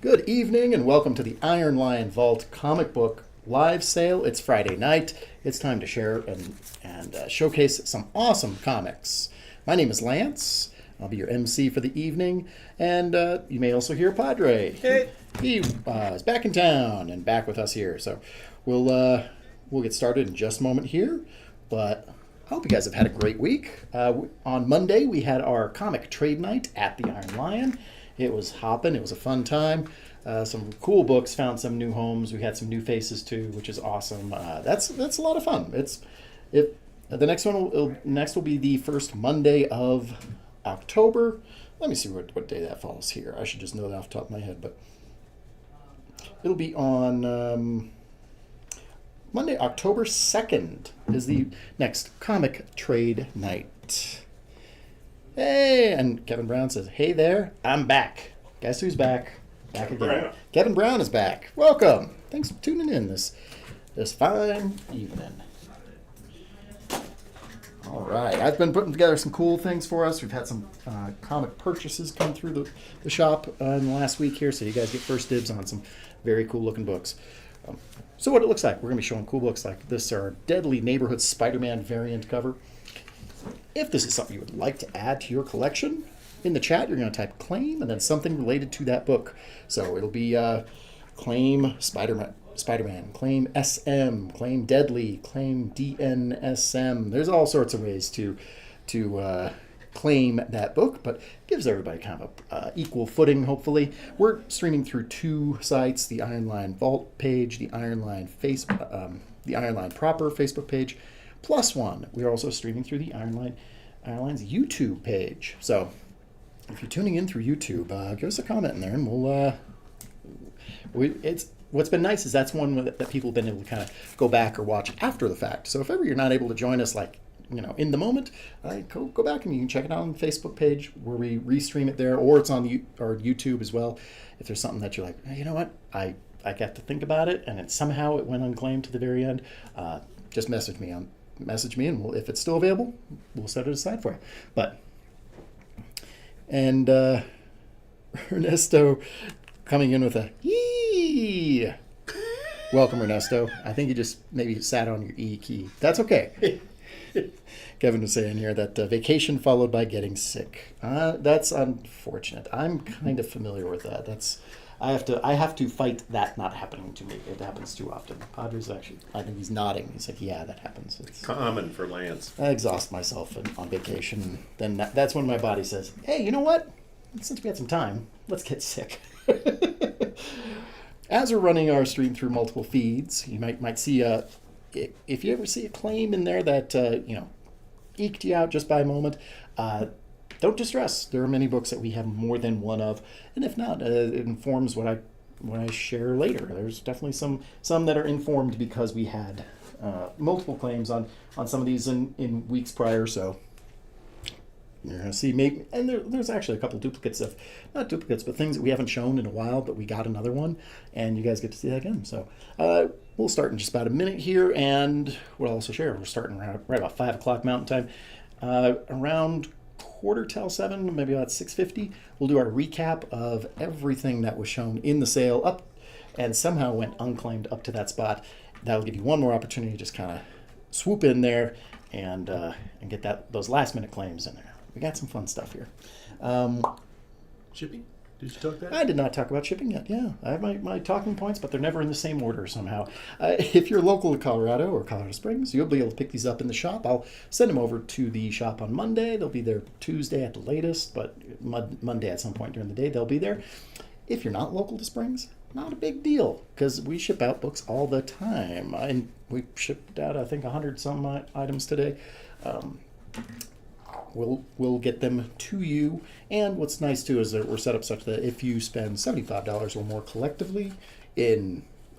Good evening and welcome to the Iron Lion Vault comic book live sale. It's Friday night. It's time to share and showcase some awesome comics. My name is Lance. I'll be your MC for the evening, and you may also hear Padre. Hey. He is back in town and back with us here. So we'll get started in just a moment here, but I hope you guys have had a great week. On Monday, we had our comic trade night at the Iron Lion. It was hopping. It was a fun time. Some cool books found some new homes. We had some new faces too, which is awesome. That's a lot of fun. The next one will be the first Monday of October. Let me see what day that falls here. I should just know that off the top of my head, but it'll be on Monday, October 2nd is the next comic trade night. Hey, and Kevin Brown says, "Hey there, I'm back." Guess who's back? Back again. Brown. Kevin Brown is back. Welcome. Thanks for tuning in this fine evening. All right, I've been putting together some cool things for us. We've had some comic purchases come through the shop in the last week here, so you guys get first dibs on some very cool looking books. So what it looks like, we're going to be showing cool books like this, our Deadly Neighborhood Spider-Man variant cover. If this is something you would like to add to your collection, in the chat you're going to type claim and then something related to that book. So it'll be claim Spider-Man, claim SM, claim Deadly, claim DNSM. There's all sorts of ways to claim that book, but gives everybody kind of a equal footing, hopefully. We're streaming through two sites, the Iron Lion Vault page, the Iron Lion proper Facebook page, plus one. We're also streaming through the Iron Lion's YouTube page. So if you're tuning in through YouTube, give us a comment in there, and what's been nice is that's one that people have been able to kind of go back or watch after the fact. So if ever you're not able to join us, in the moment, go back and you can check it out on the Facebook page where we restream it there, or it's on our YouTube as well. If there's something that you're like, hey, you know what, I got to think about it, and somehow it went unclaimed to the very end, just message me, and if it's still available, we'll set it aside for you. And Ernesto coming in with a yee. Welcome, Ernesto. I think you just maybe sat on your E key. That's okay. Kevin was saying here that vacation followed by getting sick. That's unfortunate. I'm kind of familiar with that. I have to fight that not happening to me. It happens too often. Padre's actually, I think he's nodding. He's like, yeah, that happens. It's common for Lance. I exhaust myself on vacation. Then that's when my body says, hey, you know what? Since we had some time, let's get sick. As we're running our stream through multiple feeds, you might see if you ever see a claim in there that eked you out just by a moment, don't distress. There are many books that we have more than one of, and if not, it informs what I share later. There's definitely some that are informed because we had multiple claims on some of these in weeks prior. So you're going to see maybe, and there's actually a couple duplicates of, not duplicates, but things that we haven't shown in a while, but we got another one, and you guys get to see that again. So we'll start in just about a minute here, and we'll also share. We're starting right about 5 o'clock Mountain Time. Around 6:45, maybe about 6:50, we'll do our recap of everything that was shown in the sale up and somehow went unclaimed up to that spot. That'll give you one more opportunity to just kind of swoop in there and get those last minute claims in there. We got some fun stuff here. Shipping? Did you talk that? I did not talk about shipping yet. Yeah, I have my talking points, but they're never in the same order somehow. If you're local to Colorado or Colorado Springs, you'll be able to pick these up in the shop. I'll send them over to the shop on Monday. They'll be there Tuesday at the latest, but Monday at some point during the day they'll be there. If you're not local to Springs, not a big deal, because we ship out books all the time. And we shipped out, I think, 100-some items today. We'll get them to you. And what's nice too is that we're set up such that if you spend $75 or more collectively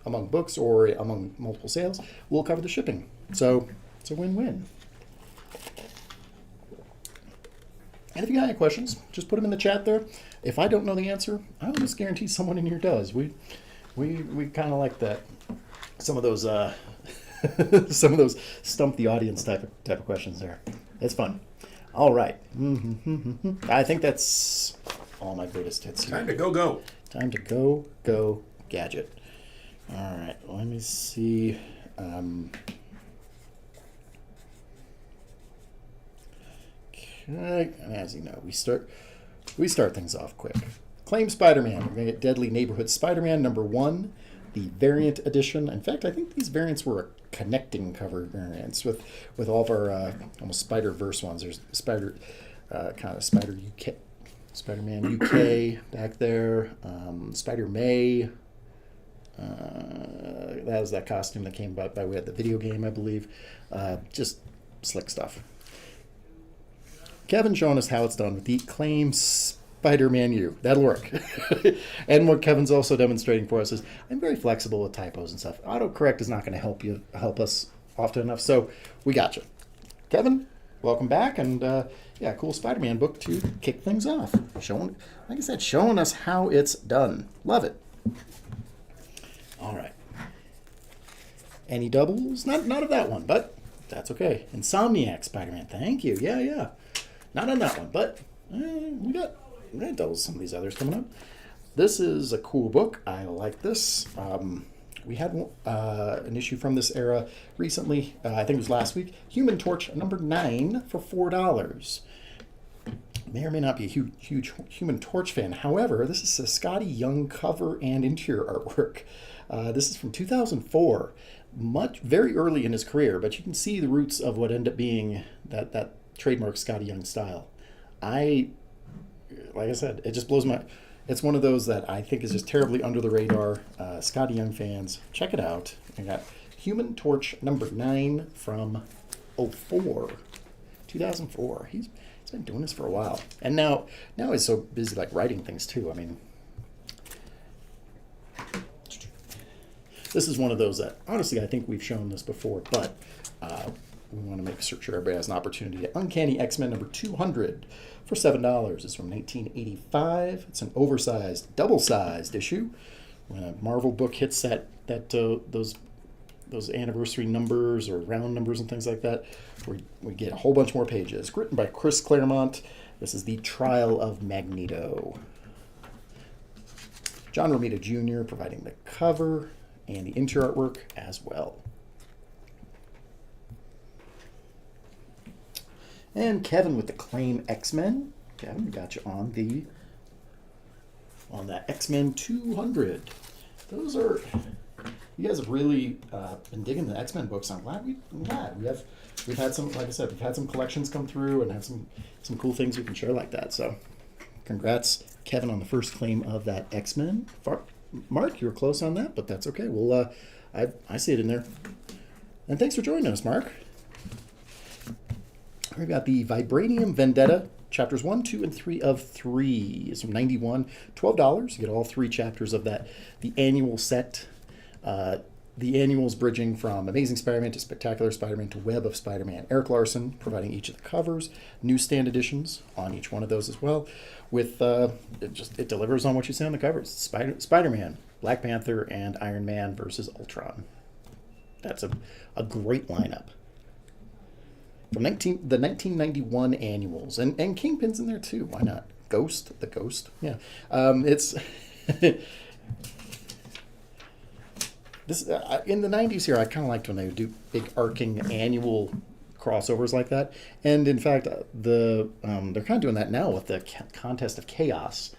among books or among multiple sales, we'll cover the shipping. So it's a win-win. And if you got any questions, just put them in the chat there. If I don't know the answer, I almost guarantee someone in here does. We kind of like that. Some of those stump the audience type of questions there. It's fun. All right. I think that's all my greatest hits here. Time to go. Time to go, Gadget. All right, let me see. Okay, and as you know, we start things off quick. Claim Spider-Man. We're going to get Deadly Neighborhood Spider-Man #1, the variant edition. In fact, I think these variants were connecting cover variants with all of our almost Spider-Verse ones. There's Spider UK, Spider-Man UK back there, Spider-May. That was that costume that came by way of the video game, I believe. Just slick stuff. Kevin showing us how it's done with the Claim Spider-Man U. That'll work. And what Kevin's also demonstrating for us is I'm very flexible with typos and stuff. Autocorrect is not going to help us often enough, so we got you. Kevin, welcome back, and yeah, cool Spider-Man book to kick things off. Like I said, showing us how it's done. Love it. All right. Any doubles? Not of that one, but that's okay. Insomniac Spider-Man. Thank you. Yeah. Not on that one, but we got doubles some of these others coming up. This is a cool book. I like this. We had an issue from this era recently. I think it was last week. Human Torch #9 for $4. May or may not be a huge Human Torch fan. However, this is a Scotty Young cover and interior artwork. This is from 2004, very early in his career, but you can see the roots of what ended up being that trademark Scotty Young style. Like I said, it just blows my. It's one of those that I think is just terribly under the radar. Scotty Young fans, check it out. I got Human Torch #9 from 2004. He's been doing this for a while, and now he's so busy like writing things too. I mean, this is one of those that honestly I think we've shown this before, but we want to make sure everybody has an opportunity. Uncanny X-Men #200 for $7. It's from 1985. It's an oversized, double-sized issue. When a Marvel book hits those anniversary numbers or round numbers and things like that, we get a whole bunch more pages. Written by Chris Claremont. This is the Trial of Magneto. John Romita Jr. providing the cover and the interior artwork as well. And Kevin with the Claim X-Men. Kevin, we got you on that X-Men 200. You guys have really been digging the X-Men books. I'm glad. We've had some, like I said, we've had some collections come through and have some cool things we can share like that. So, congrats, Kevin, on the first claim of that X-Men. Mark, you were close on that, but that's okay. Well, I see it in there. And thanks for joining us, Mark. We've got the Vibranium Vendetta, chapters 1, 2, and 3 of 3. It's from 91, $12. You get all 3 chapters of that, the annual set. The annuals bridging from Amazing Spider-Man to Spectacular Spider-Man to Web of Spider-Man. Eric Larson providing each of the covers, newsstand editions on each one of those as well. With it delivers on what you see on the covers. Spider-Man, Black Panther, and Iron Man versus Ultron. That's a great lineup. From the 1991 annuals, and Kingpin's in there too. Why not? The Ghost. Yeah, it's this in the 90s here. I kind of liked when they would do big arcing annual crossovers like that. And in fact, they're kind of doing that now with the Contest of Chaos,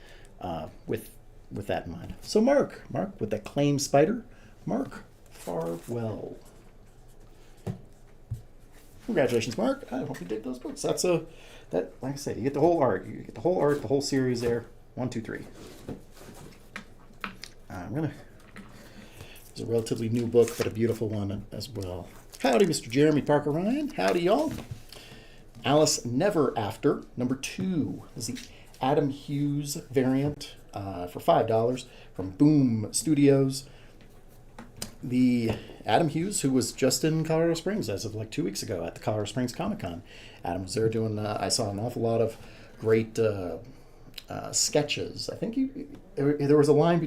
with that in mind. So Mark with the Claim Spider, Mark Farwell. Congratulations, Mark. I hope you dig those books. Like I said, you get the whole art. You get the whole art, the whole series there. 1, 2, 3. It's a relatively new book, but a beautiful one as well. Howdy, Mr. Jeremy Parker Ryan. Howdy, y'all. Alice Never After, #2. This is the Adam Hughes variant for $5 from Boom Studios. The Adam Hughes, who was just in Colorado Springs as of like 2 weeks ago at the Colorado Springs Comic-Con. Adam was there doing, I saw an awful lot of great sketches. I think there was a line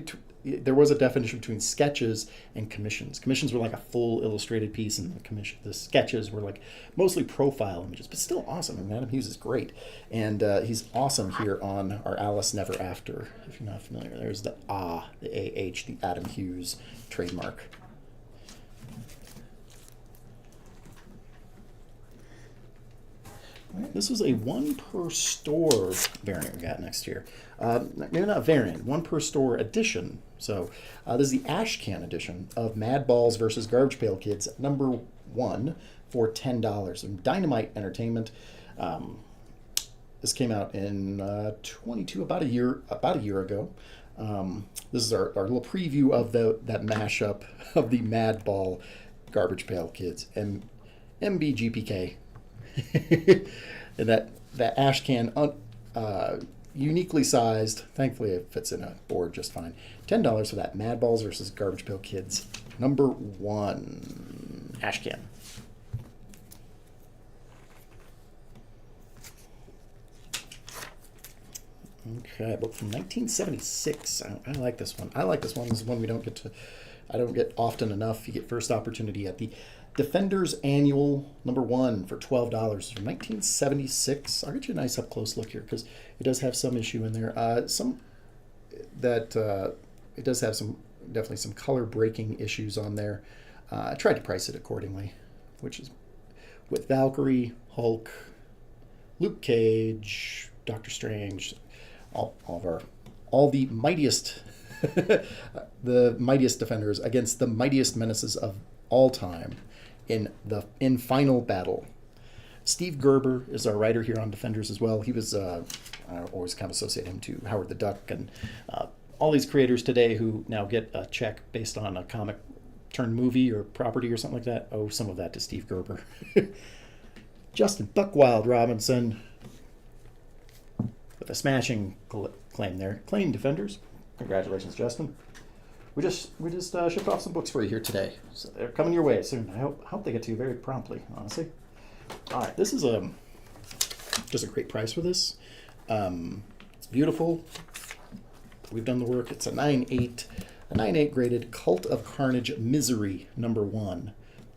there was a definition between sketches and commissions. Commissions were like a full illustrated piece, and the sketches were like mostly profile images, but still awesome. And Adam Hughes is great, and he's awesome here on our Alice Never After. If you're not familiar, there's the AH, the Adam Hughes trademark. Right, this was a one per store variant we got next year. Maybe not variant, one per store edition. So this is the Ash Can edition of Mad Balls versus Garbage Pail Kids, #1 for $10. And Dynamite Entertainment. This came out in 22, about a year ago. This is our little preview of that mashup of the Mad Ball Garbage Pail Kids, MBGPK. And that ash can, uniquely sized. Thankfully, it fits in a board just fine. $10 for that Mad Balls versus Garbage Pail Kids, #1 ash can. Okay, book from 1976. I like this one. This is one I don't get often enough. You get first opportunity at the Defenders Annual #1 for $12 from 1976. I'll get you a nice up close look here because it does have some issue in there. It does have definitely some color breaking issues on there. I tried to price it accordingly, which is with Valkyrie, Hulk, Luke Cage, Doctor Strange, all the mightiest the mightiest defenders against the mightiest menaces of all time in final battle. Steve Gerber is our writer here on Defenders as well. He was I always kind of associate him to Howard the Duck and all these creators today who now get a check based on a comic turned movie or property or something like that. Owe some of that to Steve Gerber. Justin Buckwild Robinson with a smashing claim there. Claim Defenders. Congratulations, Justin. We just shipped off some books for you here today, so they're coming your way soon. I hope they get to you very promptly, honestly. All right, this is just a great price for this. It's beautiful. We've done the work. It's a 9.8 graded Cult of Carnage Misery #1.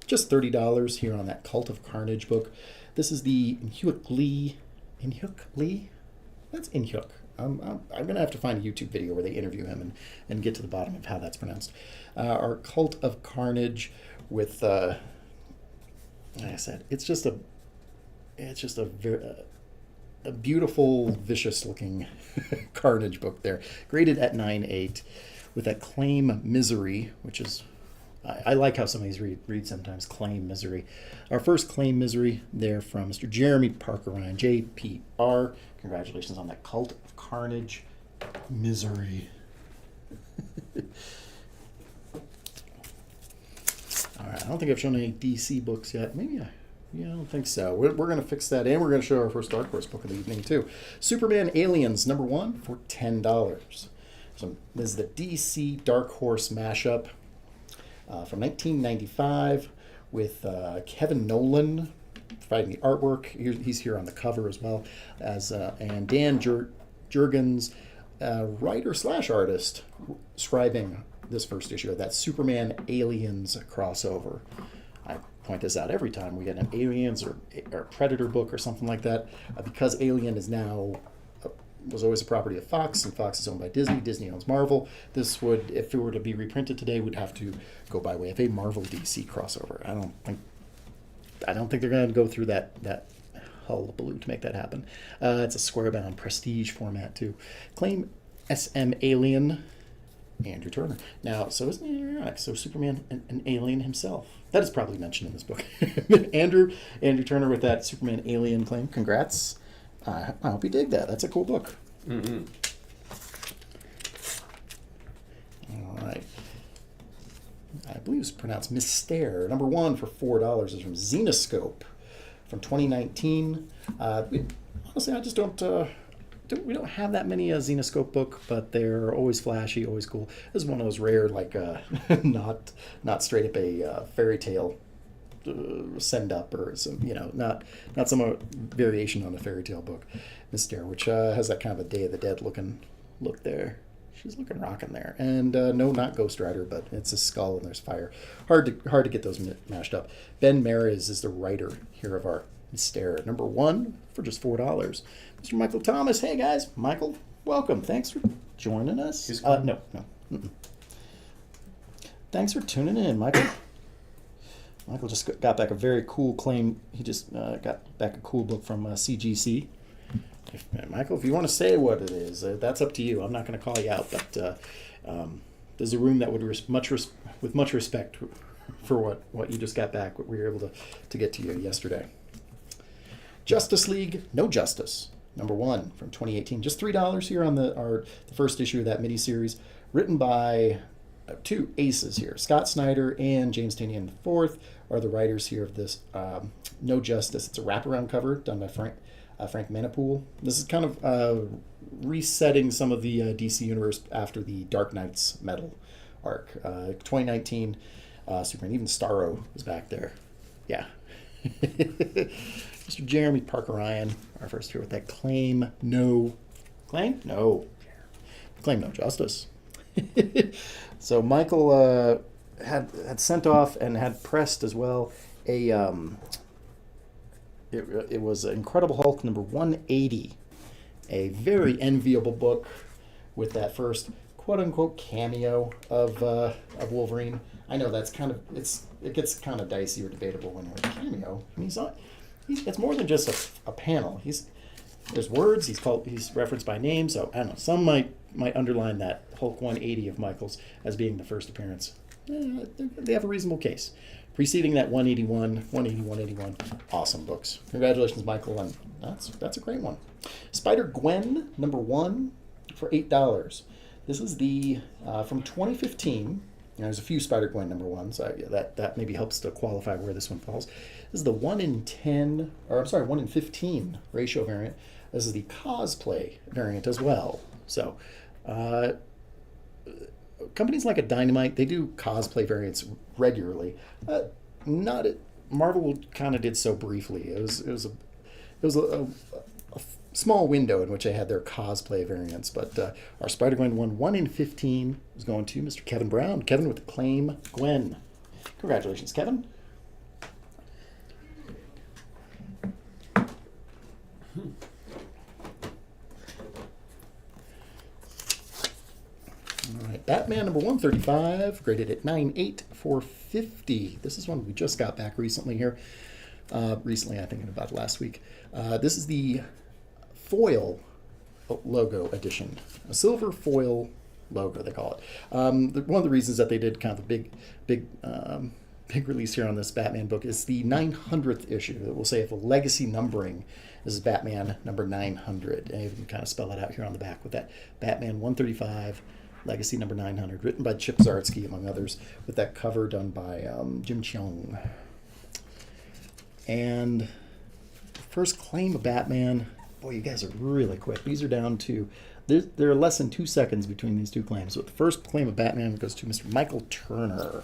Just $30 here on that Cult of Carnage book. This is the Inhyuk Lee. That's Inhyuk. I'm going to have to find a YouTube video where they interview him and get to the bottom of how that's pronounced. Our Cult of Carnage with, like I said, it's just a beautiful, vicious-looking Carnage book there. Graded at 9.8 with that Claim Misery, which is, I like how some of these read sometimes, Claim Misery. Our first Claim Misery there from Mr. Jeremy Parker Ryan, JPR. Congratulations on that Cult of Carnage Misery. All right, I don't think I've shown any DC books yet. Maybe I don't think so. We're going to fix that, and we're going to show our first Dark Horse book of the evening, too. Superman Aliens #1 for $10. So this is the DC Dark Horse mashup from 1995 with Kevin Nolan providing the artwork. He's here on the cover as well as and Dan Jurgens, writer/artist, scribing this first issue of that Superman Aliens crossover. I point this out every time we get an Aliens or Predator book or something like that, because Alien is now was always a property of Fox, and Fox is owned by Disney. Disney owns Marvel. This would, if it were to be reprinted today, would have to go by way of a Marvel DC crossover. I don't think they're going to go through that hullabaloo to make that happen. It's a square-bound prestige format too. Claim SM Alien, Andrew Turner. Now, so isn't it ironic? So Superman, an alien himself. That is probably mentioned in this book. Andrew Turner with that Superman Alien claim. Congrats. I hope you dig that. That's a cool book. Mm-hmm. All right. I believe it's pronounced Mystère. #1 for $4 is from Zenoscope from 2019. Honestly, I just we don't have that many Zenoscope book, but they're always flashy, always cool. This is one of those rare, like, not straight up a fairy tale send up or some, not some variation on a fairy tale book. Mystère, which has that kind of a Day of the Dead look there. She's looking rocking there. And no, not Ghost Rider, but it's a skull and there's fire. Hard to get those mashed up. Ben Maris is the writer here of our Mystere #1 for just $4. Mr. Michael Thomas. Hey guys, Michael, welcome. Thanks for joining us. No. Mm-mm. Thanks for tuning in, Michael. Michael just got back a very cool claim. He just got back a cool book from CGC. Michael, if you want to say what it is, that's up to you. I'm not going to call you out, but there's a room that would with much respect for what you just got back, what we were able to get to you yesterday. Justice League, No Justice, #1 from 2018. Just $3 here on the first issue of that miniseries, written by two aces here. Scott Snyder and James Tynion IV are the writers here of this No Justice. It's a wraparound cover done by Frank Manapool. This is kind of resetting some of the DC universe after the Dark Knight's Metal arc. 2019, Superman. Even Starro is back there. Yeah. Mr. Jeremy Parker Ryan, our first here with that Claim No Justice. So Michael had sent off and had pressed as well it was Incredible Hulk #180, a very enviable book with that first quote unquote cameo of Wolverine. I know that's it gets kind of dicey or debatable when you're a cameo. I mean, it's more than just a panel. There's words. He's referenced by name. So I don't know. Some might underline that Hulk 180 of Michael's as being the first appearance. They have a reasonable case. Preceding that 181, 181, awesome books. Congratulations, Michael, and that's a great one. Spider-Gwen #1 for $8. This is the from 2015. There's a few Spider-Gwen #1s, so that maybe helps to qualify where this one falls. This is the 1 in 15 ratio variant. This is the cosplay variant as well. So, companies like Dynamite, they do cosplay variants regularly. Marvel kind of did so briefly. It was a small window in which they had their cosplay variants. But our Spider-Gwen 1 in 15 is going to Mr. Kevin Brown. Kevin with the Claim Gwen. Congratulations, Kevin. All right, Batman #135, graded at 9.8 for $50. This is one we just got back recently here. Recently, I think about last week. This is the foil logo edition, a silver foil logo they call it. One of the reasons that they did kind of a big release here on this Batman book is the 900th issue. It will say if the legacy numbering. This is Batman #900, and you can kind of spell it out here on the back with that Batman 135. Legacy #900, written by Chip Zdarsky, among others, with that cover done by Jim Cheung. And first claim of Batman. Boy, you guys are really quick. These are down to, there are less than 2 seconds between these two claims. So the first claim of Batman goes to Mr. Michael Turner.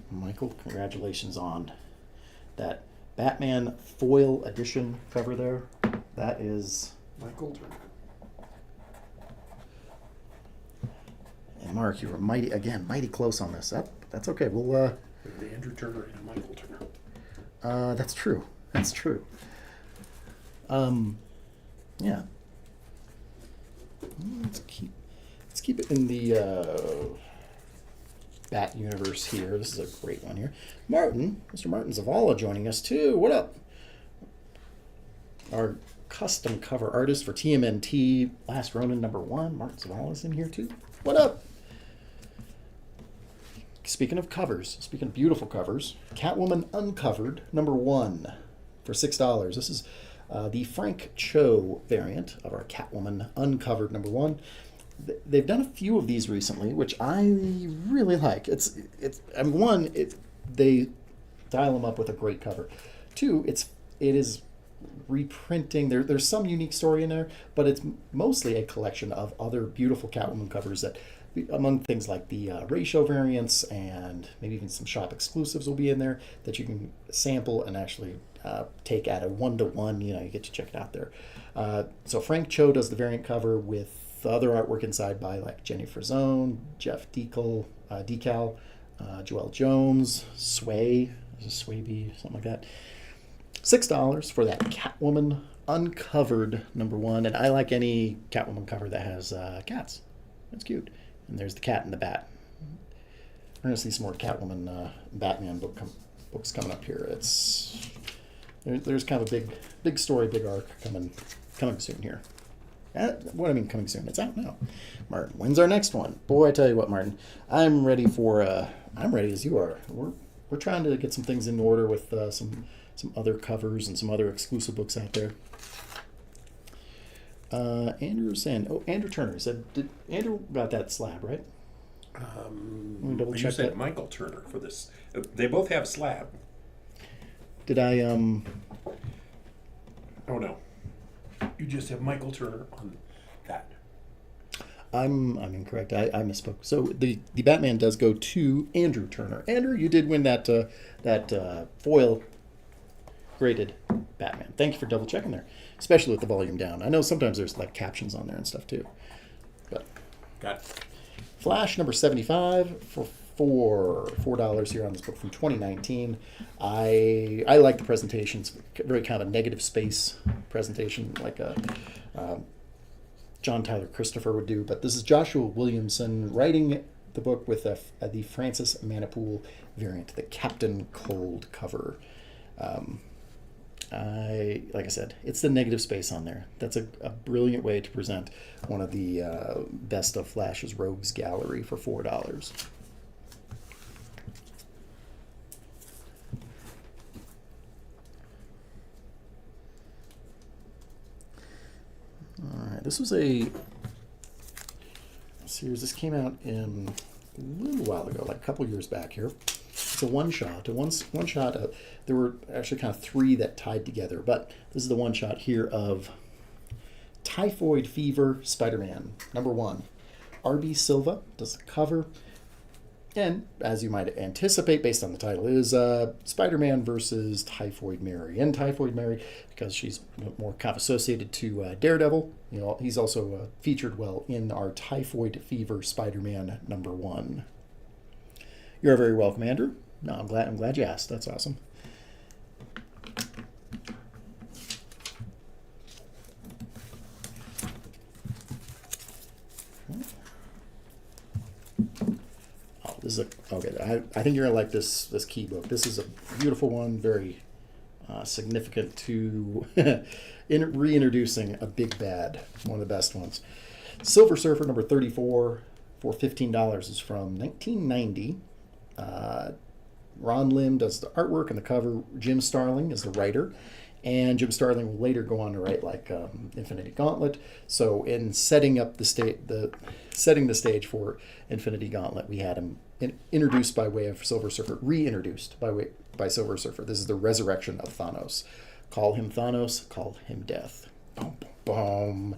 Michael, congratulations on that Batman foil edition cover there. That is Michael Turner. And Mark, you were mighty close on this. That's okay. We'll The Andrew Turner and Michael Turner. that's true. That's true. Yeah. Let's keep it in the Bat universe here. This is a great one here. Mr. Martin Zavala joining us too. What up? Our custom cover artist for TMNT, Last Ronin #1. Martin Zavala's in here too. What up? Speaking of covers, speaking of beautiful covers, Catwoman Uncovered #1 for $6. This is the Frank Cho variant of our Catwoman Uncovered #1. They've done a few of these recently, which I really like. They dial them up with a great cover. Two, it is reprinting. There's some unique story in there, but it's mostly a collection of other beautiful Catwoman covers that, among things like the ratio variants and maybe even some shop exclusives will be in there that you can sample and actually take at a 1-to-1. You get to check it out there. So Frank Cho does the variant cover with with other artwork inside by like Jenny Frazone, Jeff Decal, Joelle Jones, Sway, Swaybe, something like that. $6 for that Catwoman uncovered #1, and I like any Catwoman cover that has cats. That's cute. And there's the cat and the bat. We're gonna see some more Catwoman Batman books coming up here. There's kind of a big story, big arc coming soon here. What I mean coming soon? It's out now. Martin, when's our next one? Boy, I tell you what, Martin, I'm ready as you are. We're trying to get some things in order with some other covers and some other exclusive books out there. Andrew Turner said, Andrew got that slab, right? Double You check said that. Michael Turner for this. They both have slab. Did I Oh no, you just have Michael Turner on that. I'm incorrect. I misspoke. So the Batman does go to Andrew Turner. Andrew, you did win that foil graded Batman. Thank you for double checking there, especially with the volume down. I know sometimes there's like captions on there and stuff too. But Got it. Flash #75 for $4 here on this book from 2019. I like the presentation. It's very kind of a negative space presentation, like a John Tyler Christopher would do. But this is Joshua Williamson writing the book with the Francis Manipool variant, the Captain Cold cover. Like I said, it's the negative space on there. That's a brilliant way to present one of the best of Flash's Rogues Gallery for $4. All right, this was a series. This came out in a little while ago, like a couple years back here. It's a one-shot. One-shot. There were actually kind of 3 that tied together, but this is the one-shot here of Typhoid Fever Spider-Man #1. R.B. Silva does the cover, and as you might anticipate, based on the title, is Spider-Man versus Typhoid Mary. And Typhoid Mary, because she's more kind of associated to Daredevil, he's also featured well in our Typhoid Fever Spider-Man #1. You're very welcome, Andrew. No, I'm glad you asked. That's awesome. Oh, this is okay. I think you're gonna like this key book. This is a beautiful one, very significant to reintroducing a big bad, one of the best ones. Silver Surfer #34 for $15 is from 1990. Ron Lim does the artwork and the cover. Jim Starlin is the writer, and Jim Starlin will later go on to write like Infinity Gauntlet. So in setting up setting the stage for Infinity Gauntlet, we had him introduced by way of Silver Surfer, reintroduced by Silver Surfer. This is the resurrection of Thanos. Call him Thanos, call him Death. Boom, boom, boom.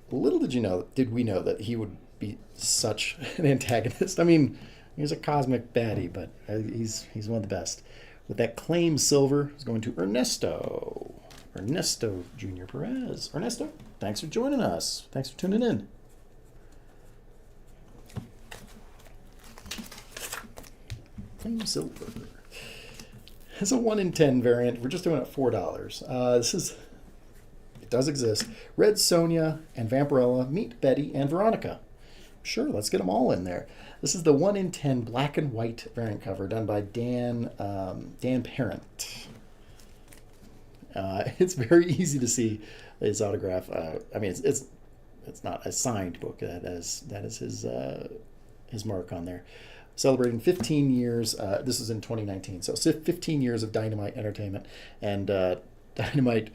Little did we know that he would be such an antagonist. I mean, he's a cosmic baddie, but he's one of the best. With that claim, Silver is going to Ernesto Jr. Perez. Ernesto, thanks for joining us. Thanks for tuning in. Claim Silver. It's a 1 in 10 variant. We're just doing it at $4. It does exist. Red Sonja and Vampirella meet Betty and Veronica. Sure, let's get them all in there. This is the 1 in 10 black and white variant cover done by Dan Parent. It's very easy to see his autograph. I mean, it's not a signed book. That is his mark on there. Celebrating 15 years. This is in 2019, so 15 years of Dynamite Entertainment, and Dynamite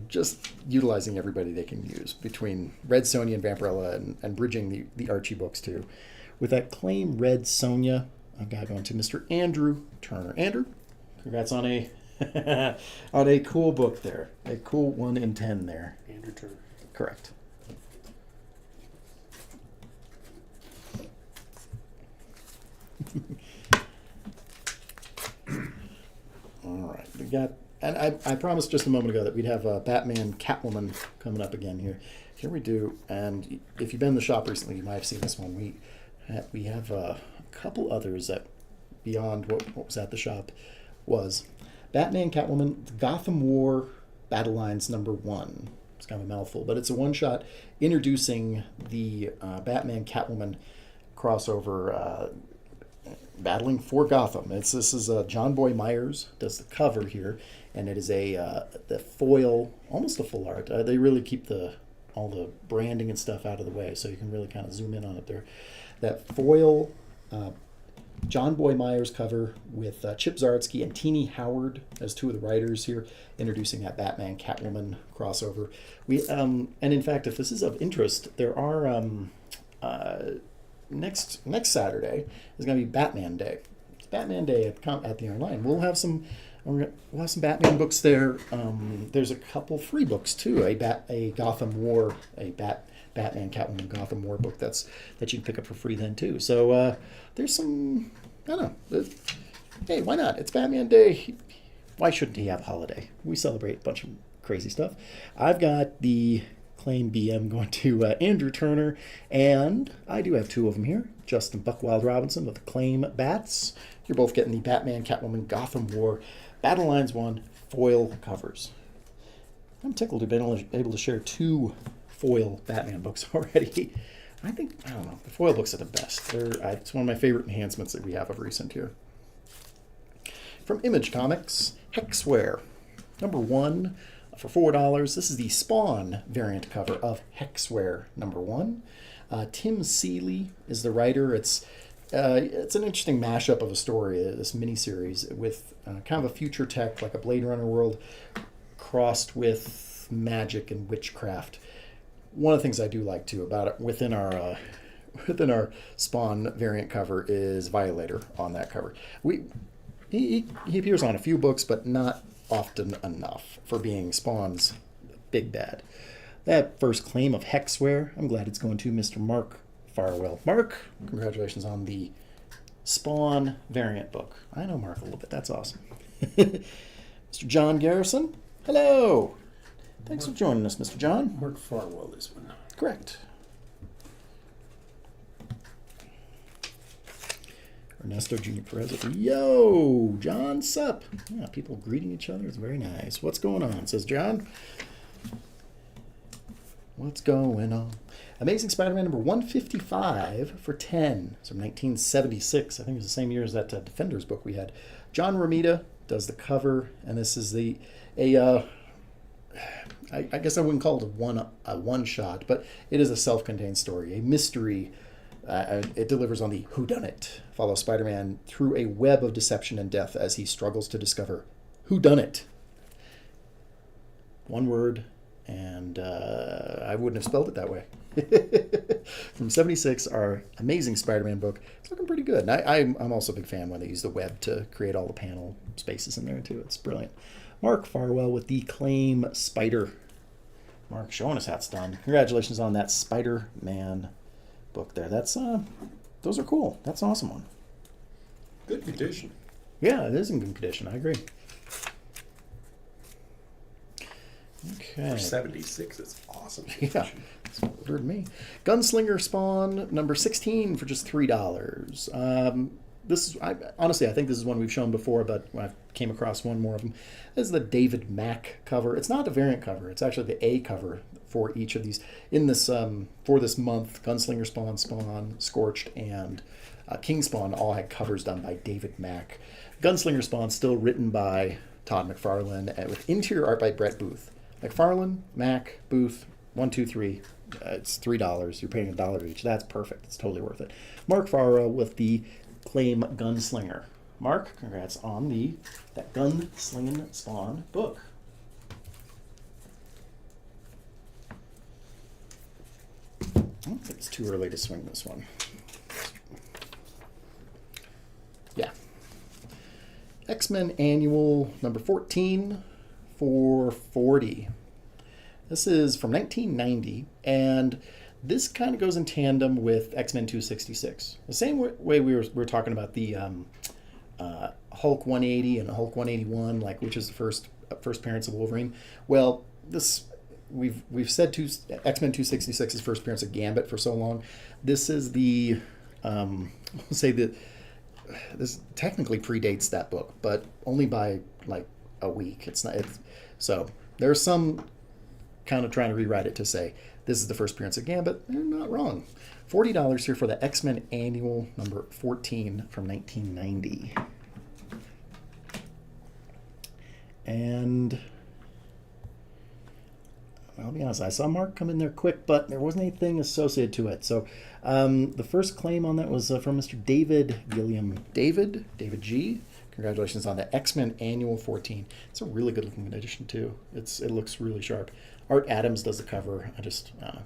just utilizing everybody they can use between Red Sonja and Vampirella, and bridging the Archie books too. With that claim, Red Sonja, I've got going to Mr. Andrew Turner. Andrew, congrats on a on a cool book there, a cool 1 in 10 there. Andrew Turner. Correct. All right, we got And I promised just a moment ago that we'd have Batman Catwoman coming up again here. Here we do. And if you've been in the shop recently, you might have seen this one. We have a couple others that beyond what was at the shop was Batman Catwoman Gotham War Battle Lines #1. It's kind of a mouthful, but it's a one-shot introducing the Batman Catwoman crossover battling for Gotham. This is John Boy Myers does the cover here, and it is the foil, almost a full art. They really keep all the branding and stuff out of the way, so you can really kind of zoom in on it there. That foil John Boy Myers cover with Chip Zdarsky and Teenie Howard as two of the writers here, introducing that Batman Catwoman crossover. We and in fact, if this is of interest, there are next Saturday is going to be Batman Day. It's Batman Day at the Online. We'll have some Batman books there. There's a couple free books too. A Gotham War, Batman Catwoman Gotham War book that you can pick up for free then too. So there's some, I don't know. Hey, why not? It's Batman Day. Why shouldn't he have a holiday? We celebrate a bunch of crazy stuff. I've got the Claim BM going to Andrew Turner, and I do have two of them here. Justin Buckwild Robinson with the Claim Bats. You're both getting the Batman Catwoman Gotham War Battle Lines 1 foil covers. I'm tickled to be able to share two foil Batman books already. I don't know, the foil books are the best. It's one of my favorite enhancements that we have of recent here. From Image Comics, Hexware, #1 for $4. This is the Spawn variant cover of Hexware #1. Tim Seeley is the writer. It's an interesting mashup of a story, this miniseries, with kind of a future tech, like a Blade Runner world, crossed with magic and witchcraft. One of the things I do like too about it within our Spawn variant cover is Violator on that cover. He appears on a few books, but not often enough for being Spawn's big bad. That first claim of Hexware, I'm glad it's going to Mr. Mark Farwell. Mark, congratulations on the Spawn variant book. I know Mark a little bit. That's awesome. Mr. John Garrison, hello. Thanks for joining us, Mr. John. Mark Farwell, this one. Correct. Ernesto Jr. Perez. Yo, John, sup? Yeah, people greeting each other is very nice. What's going on? Says John. What's going on? Amazing Spider-Man #155 for $10. So 1976. I think it was the same year as that Defenders book we had. John Romita does the cover, and this is I guess I wouldn't call it a one shot, but it is a self-contained story, a mystery. It delivers on the whodunit. Follows Spider-Man through a web of deception and death as he struggles to discover whodunit. One word, and I wouldn't have spelled it that way. From '76, our Amazing Spider-Man book. It's looking pretty good. And I'm also a big fan when they use the web to create all the panel spaces in there too. It's brilliant. Mark Farwell with the Claim Spider. Mark showing us how it's done. Congratulations on that Spider-Man book there. Those are cool. That's an awesome one. Good condition. Yeah, it is in good condition. I agree. Okay. For 76, it's awesome. Yeah, it's older than me. Gunslinger Spawn #16 for just $3. Honestly, I think this is one we've shown before, but I came across one more of them. This is the David Mack cover. It's not the variant cover. It's actually the A cover for each of these. In this for this month, Gunslinger Spawn, Scorched, and King Spawn all had covers done by David Mack. Gunslinger Spawn still written by Todd McFarlane with interior art by Brett Booth. McFarlane, Mack, Booth, 1, 2, 3. It's $3. You're paying $1 each. That's perfect. It's totally worth it. Mark Farwell with the Claim Gunslinger. Mark, congrats on that Gunslinging Spawn book. I don't think it's too early to swing this one. Yeah. X-Men Annual #14 for $40. This is from 1990, and this kind of goes in tandem with X-Men 266. The same way we were talking about the Hulk 180 and Hulk 181, which is the first first appearance of Wolverine. Well, this we've said X-Men 266 is first appearance of Gambit for so long. This is the we'll say that this technically predates that book, but only by like a week. It's not. So there's some kind of trying to rewrite it to say this is the first appearance of Gambit. They're not wrong. $40 here for the X-Men Annual number 14 from 1990. And I'll be honest, I saw Mark come in there quick, but there wasn't anything associated to it. So the first claim on that was from Mr. David Gilliam. David G. Congratulations on the X-Men Annual 14. It's a really good looking edition too. It looks really sharp. Art Adams does the cover. I'm a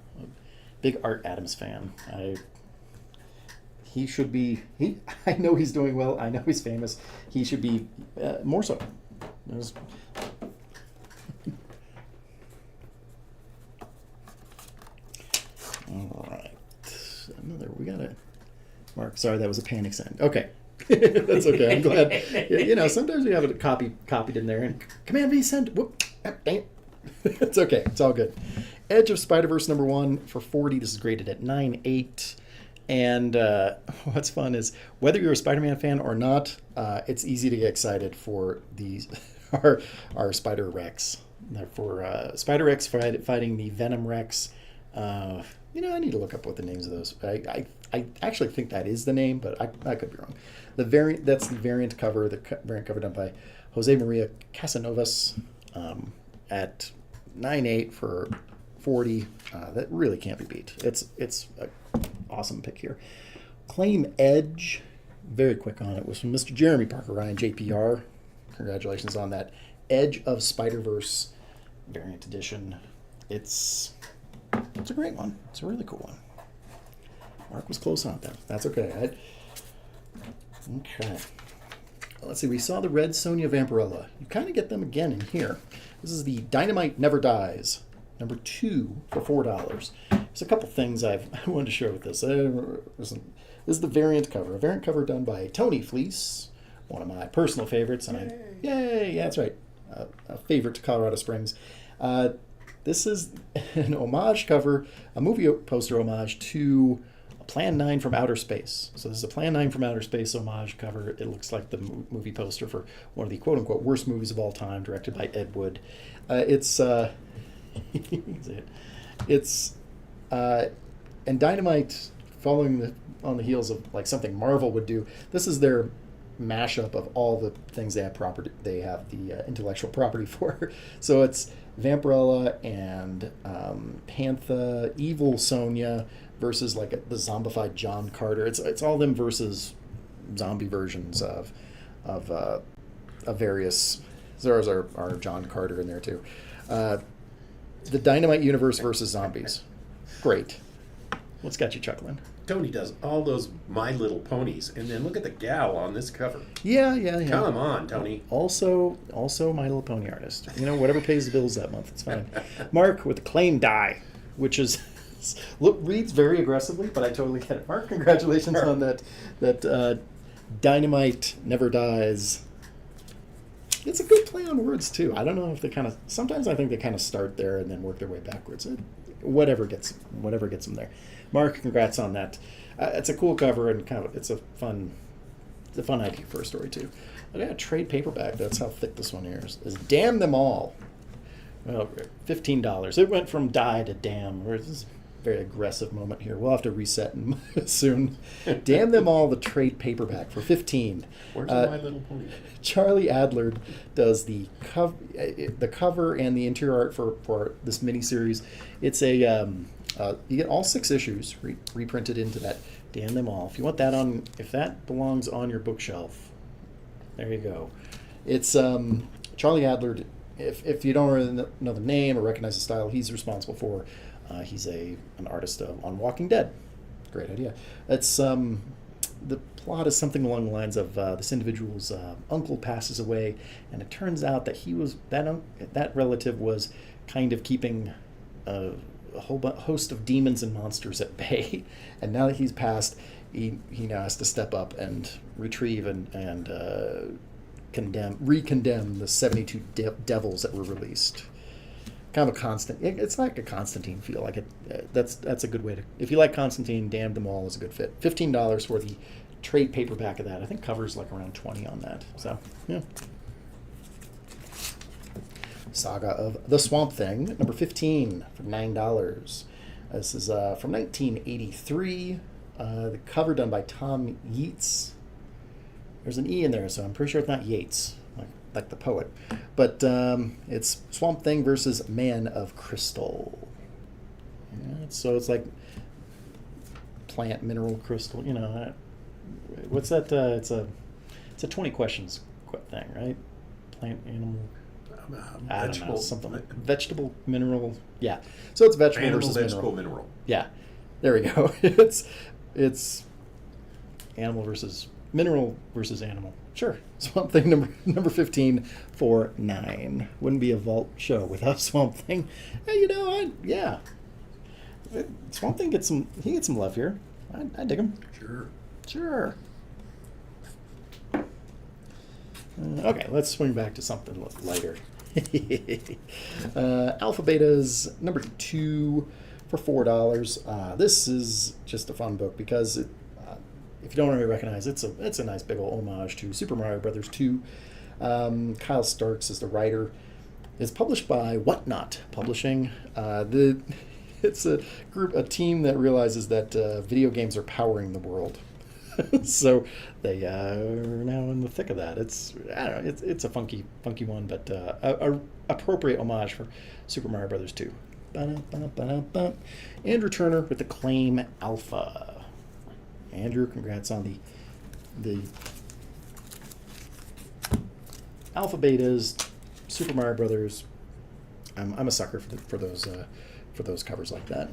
big Art Adams fan. He should be. I know he's doing well. I know he's famous. He should be more so. All right. We got it. Mark, sorry, that was a panic send. Okay. That's okay. I'm glad. Sometimes we have it copied in there and Command V send. Whoop. Dang it. It's okay. It's all good. Edge of Spider-Verse number 1 for $40. This is graded at 9.8. And what's fun is whether you're a Spider-Man fan or not, it's easy to get excited for these our Spider Rex. For Spider Rex fighting the Venom Rex. I need to look up what the names of those. I actually think that is the name, but I could be wrong. That's the variant cover. The variant cover done by Jose Maria Casanovas at 9.8 for 40. That really can't be beat. It's an awesome pick here. Claim Edge, very quick on it, was from Mr. Jeremy Parker Ryan, JPR. Congratulations on that Edge of Spider-Verse variant edition. It's a great one. It's a really cool one. Mark was close on that. That's okay. Okay. Let's see. We saw the Red Sonja Vampirella. You kind of get them again in here. This is the Dynamite Never Dies, number 2 for $4. There's a couple things I wanted to share with this. This is the variant cover. A variant cover done by Tony Fleece, one of my personal favorites. And yay! Yeah, that's right. A favorite to Colorado Springs. This is an homage cover, a movie poster homage to Plan 9 from Outer Space. So this is a Plan 9 from Outer Space homage cover. It looks like the movie poster for one of the quote-unquote worst movies of all time, directed by Ed Wood. And Dynamite, following on the heels of like something Marvel would do, this is their mashup of all the things they have the intellectual property for. So it's Vampirella and Pantha, Evil Sonja versus like the zombified John Carter. It's all them versus zombie versions of various. There's our John Carter in there too. The Dynamite universe versus zombies. Great. What's got you chuckling? Tony does all those My Little Ponies, and then look at the gal on this cover. Yeah. Come on, Tony. Also My Little Pony artist. Whatever pays the bills that month, it's fine. Mark with the Claim Die, which is reads very aggressively, but I totally get it. Mark, congratulations on that Dynamite Never Dies. It's a good play on words too. I don't know if they sometimes I think they kind of start there and then work their way backwards. Whatever gets them there. Mark, congrats on that. It's a cool cover and it's a fun idea for a story too. I got a trade paperback. That's how thick this one is. Damn Them All. Well, $15. It went from die to damn. This is a very aggressive moment here. We'll have to reset soon. Damn Them All, the trade paperback for $15. Where's My Little Pony? Charlie Adler does the cover and the interior art for this miniseries. It's you get all 6 issues reprinted into that. Damn Them All. If you want that if that belongs on your bookshelf, there you go. It's Charlie Adler. If you don't really know the name or recognize the style, he's responsible for. He's an artist on Walking Dead. Great idea. It's the plot is something along the lines of this individual's uncle passes away, and it turns out that that relative was kind of keeping a whole host of demons and monsters at bay, and now that he's passed, he now has to step up and retrieve and recondemn the 72 devils that were released. Kind of a constant. It's like a Constantine feel. Like that's a good way to. If you like Constantine, Damn Them All is a good fit. $15 for the trade paperback of that. I think covers like around 20 on that. So yeah. Saga of the Swamp Thing, number 15 for $9. This is from 1983. The cover done by Tom Yeats. There's an E in there, so I'm pretty sure it's not Yates, like the poet. But it's Swamp Thing versus Man of Crystal. Yeah, so it's like plant, mineral, crystal. You know, what's that? It's a 20 questions thing, right? Plant, animal. I don't know, something like vegetable, mineral. Yeah, so it's vegetable Animal, versus vegetable, mineral. mineral. Yeah, there we go. It's animal versus mineral versus animal. Sure, Swamp Thing number 15 for $9. Wouldn't be a vault show without Swamp Thing. Hey, you know, yeah. Swamp Thing gets some love here. I dig him. Sure. Okay, let's swing back to something lighter. Alpha Betas number 2 for $4. This is just a fun book because if you don't already recognize it's a nice big old homage to Super Mario Brothers 2. Kyle Starks is the writer. It's published by Whatnot Publishing. It's a team that realizes that video games are powering the world. So they are now in the thick of that. It's a funky one, but a appropriate homage for Super Mario Brothers 2. Ba-da-ba-ba-ba. Andrew Turner with the Claim Alpha. Andrew, congrats on the Alpha Betas, Super Mario Brothers. I'm a sucker for those covers like that.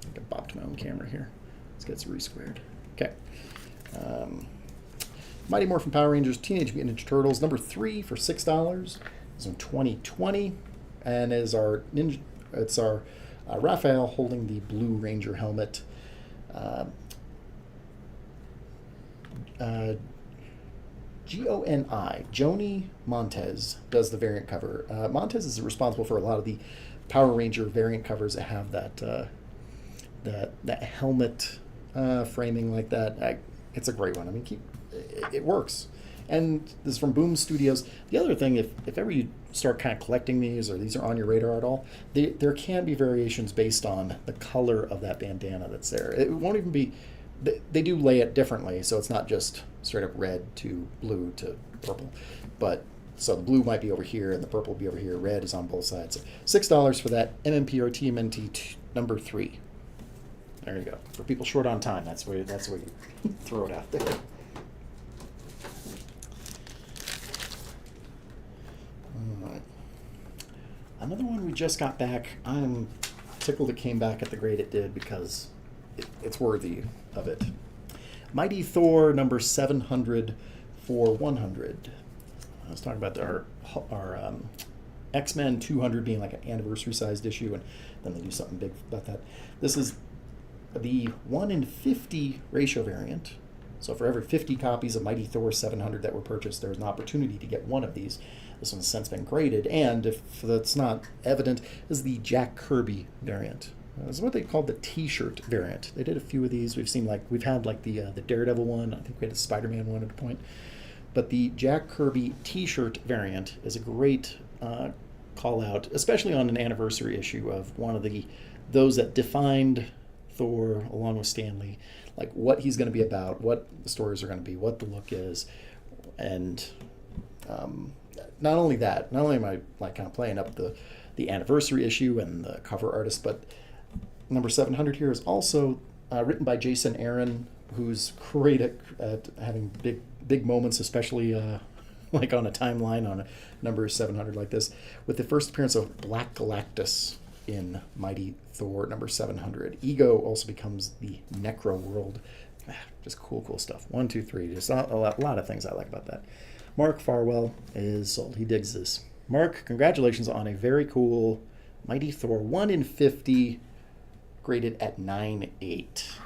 I can bop to my own camera here. Let's get this re-squared. Okay. Mighty Morphin Power Rangers Teenage Mutant Ninja Turtles number 3 for $6. It's in 2020, and is our ninja. It's our Raphael holding the Blue Ranger helmet. Joni Montez does the variant cover. Montez is responsible for a lot of the Power Ranger variant covers that have that helmet framing like that. It's a great one. I mean, it works. And this is from Boom Studios. The other thing, if ever you start kind of collecting these, or these are on your radar at all, there can be variations based on the color of that bandana that's there. It won't even be. They do lay it differently, so it's not just straight up red to blue to purple. But so the blue might be over here, and the purple will be over here. Red is on both sides. So $6 for that MMP or TMNT number 3. There you go. For people short on time, that's where you throw it out there. All right. Another one we just got back. I'm tickled it came back at the grade it did because it's worthy of it. Mighty Thor number 700 for $100. I was talking about our X-Men 200 being like an anniversary-sized issue, and then they do something big about that. This is the 1 in 50 ratio variant. So for every 50 copies of Mighty Thor 700 that were purchased, there's an opportunity to get one of these. This one's since been graded, and if that's not evident, is the Jack Kirby variant. This is what they called the T-shirt variant. They did a few of these. We've had the Daredevil one. I think we had a Spider-Man one at a point. But the Jack Kirby T-shirt variant is a great call out, especially on an anniversary issue of one of those that defined Thor along with Stan Lee, like what he's going to be about, what the stories are going to be, what the look is, and not only am I like kind of playing up the anniversary issue and the cover artist, but number 700 here is also written by Jason Aaron, who's great at having big moments, especially like on a timeline on a number 700 like this, with the first appearance of Black Galactus in Mighty Thor number 700. Ego also becomes the Necro World. Just cool stuff. 1, 2, 3. Just a lot of things I like about that. Mark Farwell is sold. He digs this. Mark, congratulations on a very cool Mighty Thor 1 in 50, graded at 9.8.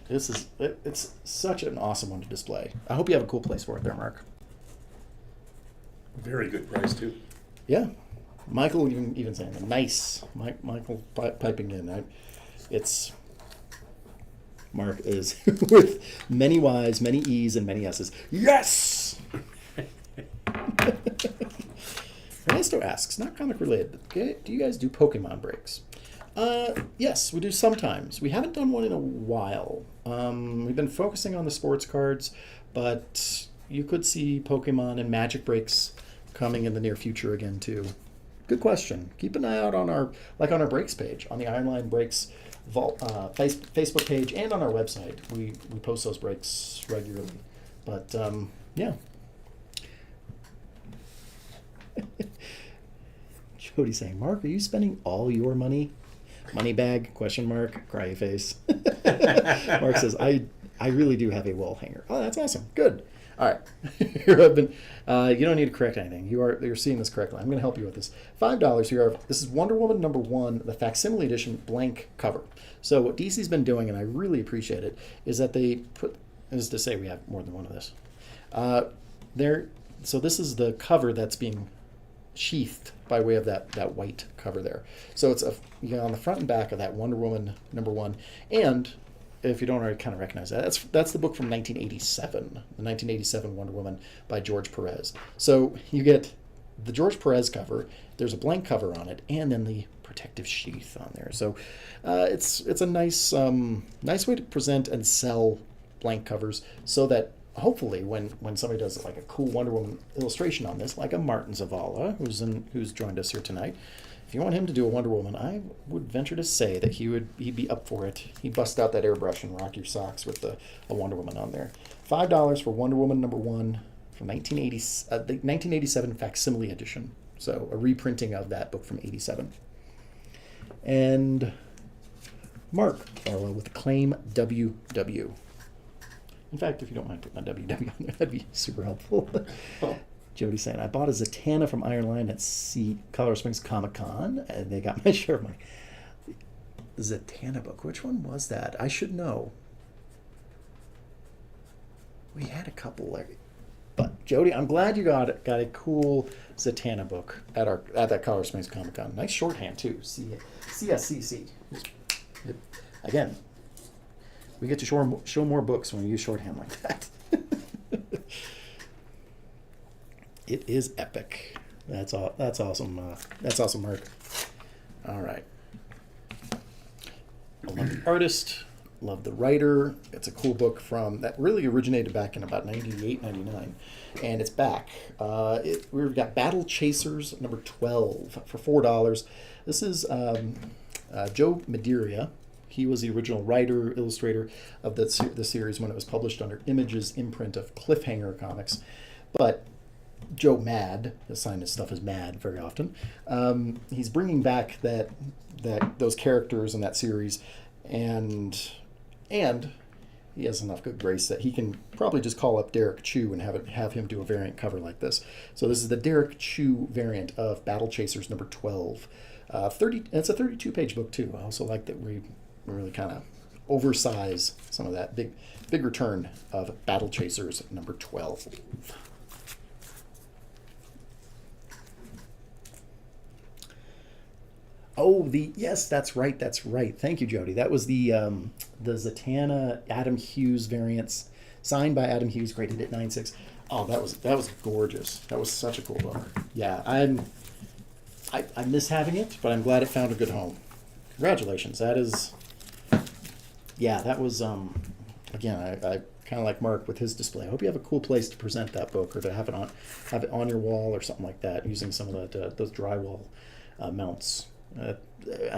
It's such an awesome one to display. I hope you have a cool place for it there, Mark. Very good price too. Yeah, Michael even saying that. Nice, Michael piping in. It's Mark is with many Y's, many E's, and many S's. Yes. Ernesto asks, not comic related, okay, do you guys do Pokemon breaks? Yes, we do sometimes. We haven't done one in a while. We've been focusing on the sports cards, but you could see Pokemon and Magic breaks coming in the near future again too. Good question. Keep an eye out on our breaks page, on the Ironline Breaks Facebook page, and on our website. We post those breaks regularly. But yeah. Jody saying, Mark, are you spending all your money? Money bag? Question mark. Cry face. Mark says, I really do have a wall hanger. Oh, that's awesome. Good. All right. Here I've been. You don't need to correct anything. You're seeing this correctly. I'm going to help you with this. $5 here. This is Wonder Woman #1, the facsimile edition, blank cover. So what DC's been doing, and I really appreciate it, is that they put. Is to say we have more than one of this. So this is the cover that's being sheathed by way of that white cover there. So it's on the front and back of that Wonder Woman #1, and if you don't already kind of recognize that, that's the book from 1987, the 1987 Wonder Woman by George Perez. So you get the George Perez cover, there's a blank cover on it, and then the protective sheath on there. So it's a nice way to present and sell blank covers, so that hopefully when somebody does like a cool Wonder Woman illustration on this, like a Martin Zavala, who's joined us here tonight, if you want him to do a Wonder Woman, I would venture to say that he'd be up for it. He'd bust out that airbrush and rock your socks with a Wonder Woman on there. $5 for Wonder Woman #1 from the 1987 facsimile edition. So a reprinting of that book from '87. And Mark Farlow with Claim WW. In fact, if you don't mind putting a WW on there, that'd be super helpful. Jody saying, I bought a Zatanna from Ironline at Colorado Springs Comic Con, and they got my share of money. The Zatanna book, which one was that? I should know. We had a couple there. But Jody, I'm glad you got a cool Zatanna book at that Colorado Springs Comic Con. Nice shorthand too. CSCC. Again, we get to show more books when we use shorthand like that. It is epic. That's awesome. That's awesome, Mark. All right. I love the artist. Love the writer. It's a cool book that really originated back in about 98, 99. And it's back. We've got Battle Chasers #12 for $4. This is Joe Madeira. He was the original writer, illustrator of the series when it was published under Image's imprint of Cliffhanger Comics. But Joe Mad, he'll sign his stuff as Mad very often. He's bringing back those characters in that series, and he has enough good grace that he can probably just call up Derek Chu and have him do a variant cover like this. So this is the Derek Chu variant of Battle Chasers #12. It's a 32-page book too. I also like that we really kind of oversize some of that big return of Battle Chasers #12. Oh, yes, that's right. Thank you, Jody. That was the Zatanna Adam Hughes variants, signed by Adam Hughes, graded at 9.6. Oh, that was gorgeous. That was such a cool book. Yeah, I miss having it, but I'm glad it found a good home. Congratulations. That was again, I kind of like Mark with his display. I hope you have a cool place to present that book, or to have it on your wall or something like that, using some of those drywall mounts. I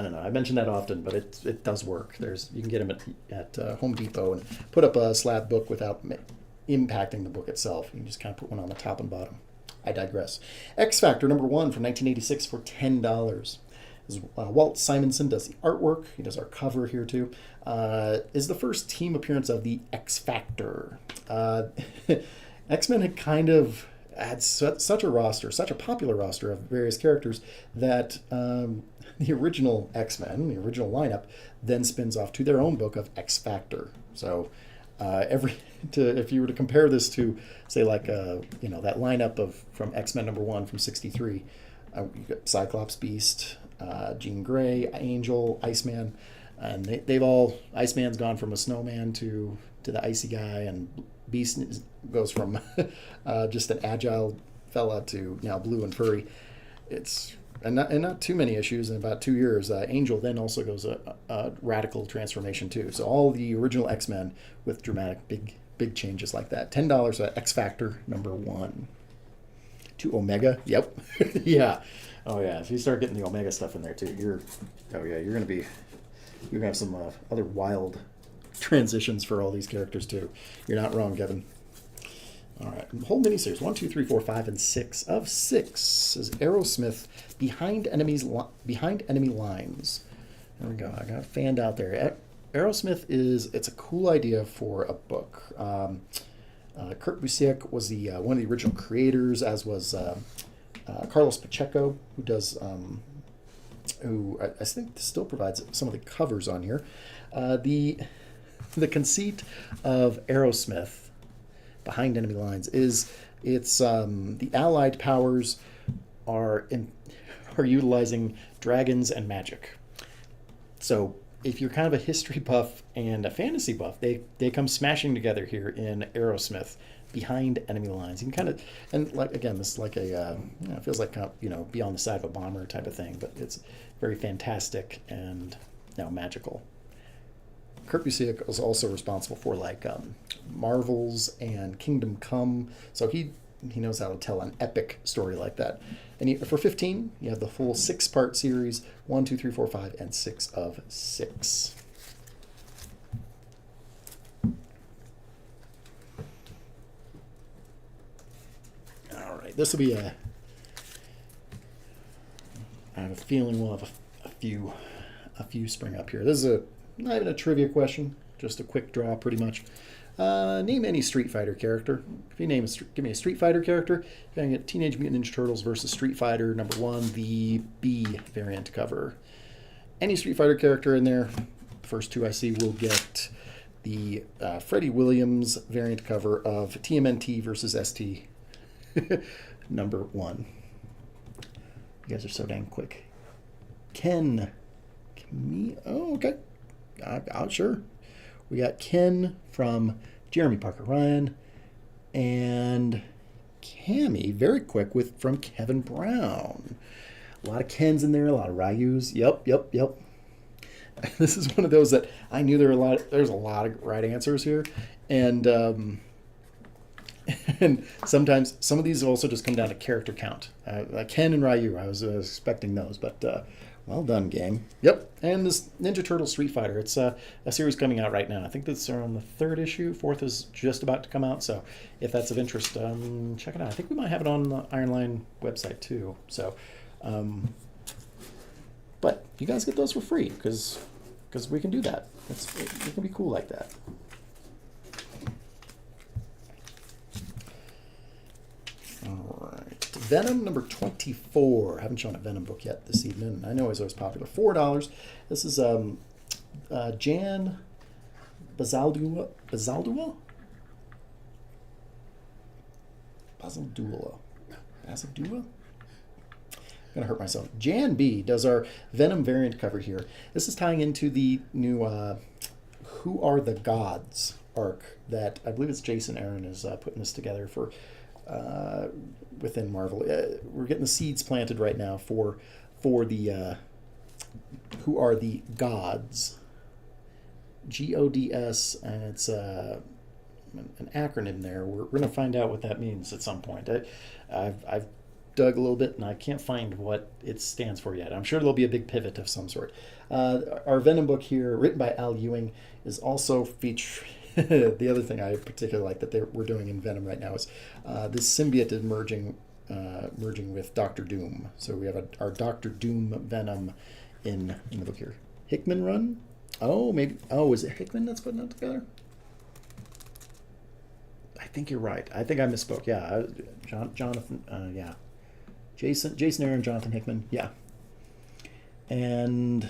don't know. I mention that often, but it does work. You can get them at Home Depot and put up a slab book without impacting the book itself. You can just kind of put one on the top and bottom. I digress. X Factor #1 from 1986 for $10. Walt Simonson does the artwork. He does our cover here too. Is the first team appearance of the X Factor. X-Men had kind of had such a popular roster of various characters that the original X-Men, the original lineup, then spins off to their own book of X Factor. So If you were to compare this to, say, like that lineup from X-Men #1 from '63, you got Cyclops, Beast, Jean Grey, Angel, Iceman, and they've all, Iceman's gone from a snowman to the icy guy, and Beast goes from just an agile fella to now blue and furry. It's and not too many issues in about 2 years. Angel then also goes a radical transformation too. So all the original X-Men with dramatic big changes like that. $10 X Factor #1 to Omega. Yep, yeah, oh yeah. If you start getting the Omega stuff in there too, you're gonna have some other wild transitions for all these characters too. You're not wrong, Kevin. All right, whole miniseries 1, 2, 3, 4, 5, and 6 of 6 is Aerosmith behind enemy lines. There we go. I got fanned out there. Aerosmith it's a cool idea for a book. Kurt Busiek was the one of the original creators, as was Carlos Pacheco, who does who I think still provides some of the covers on here. The conceit of Aerosmith behind enemy lines is the Allied powers are utilizing dragons and magic. So if you're kind of a history buff and a fantasy buff, they come smashing together here in Aerosmith behind enemy lines. You can kind of, and like again, this is like a it feels like beyond the side of a bomber type of thing, but it's very fantastic and magical. Kurt Busiek was also responsible for Marvels and Kingdom Come, so he knows how to tell an epic story like that. And for 15, you have the full 6-part series, 1, 2, 3, 4, 5, and 6 of 6. All right, this will be I have a feeling we'll have a few spring up here. This is not even a trivia question, just a quick draw, pretty much. Name any Street Fighter character. If you give me a Street Fighter character, you're going to get Teenage Mutant Ninja Turtles versus Street Fighter #1, the B variant cover. Any Street Fighter character in there, first two I see, will get the Freddie Williams variant cover of TMNT versus ST #1. You guys are so dang quick. Ken. Oh, okay. Sure. We got Ken from Jeremy Parker Ryan, and Cammy, very quick, from Kevin Brown. A lot of Kens in there, a lot of Ryus. Yep. This is one of those that I knew there's a lot of right answers here, and and sometimes some of these also just come down to character count. Ken and Ryu, I was expecting those, but well done, gang. Yep, and this Ninja Turtle Street Fighter, it's a series coming out right now. I think that's on the 3rd issue. 4th is just about to come out, so if that's of interest, check it out. I think we might have it on the Iron Line website too. So, but you guys get those for free because we can do that. It can be cool like that. All right. Venom #24. I haven't shown a Venom book yet this evening. I know it's always popular. $4. This is Jan Bazaldua. I'm gonna hurt myself. Jan B does our Venom variant cover here. This is tying into the new Who Are the Gods arc that I believe it's Jason Aaron is putting this together for within Marvel. We're getting the seeds planted right now for the Who Are the Gods, GODS, and it's an acronym there. We're going to find out what that means at some point. I've dug a little bit and I can't find what it stands for yet. I'm sure there'll be a big pivot of some sort. Our Venom book here, written by Al Ewing, is also featured. The other thing I particularly like that we're doing in Venom right now is this symbiote is merging with Doctor Doom. So we have our Doctor Doom Venom in the book here. Hickman run? Oh, maybe. Oh, is it Hickman that's putting it together? I think you're right. I think I misspoke. Yeah, Jonathan. Yeah, Jason Aaron, Jonathan Hickman. Yeah, and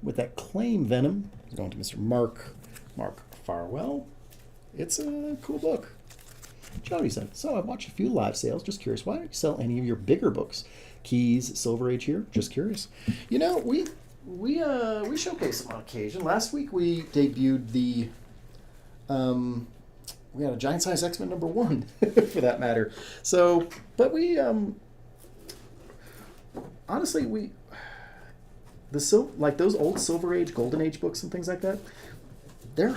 with that claim Venom, going to Mr. Mark Farwell. It's a cool book. Jody said, so I've watched a few live sales. Just curious, why don't you sell any of your bigger books? Keys, Silver Age here. Just curious. You know, we showcase them on occasion. Last week we debuted the we had a giant size X-Men #1 for that matter. So, but we honestly like those old Silver Age, Golden Age books and things like that. They're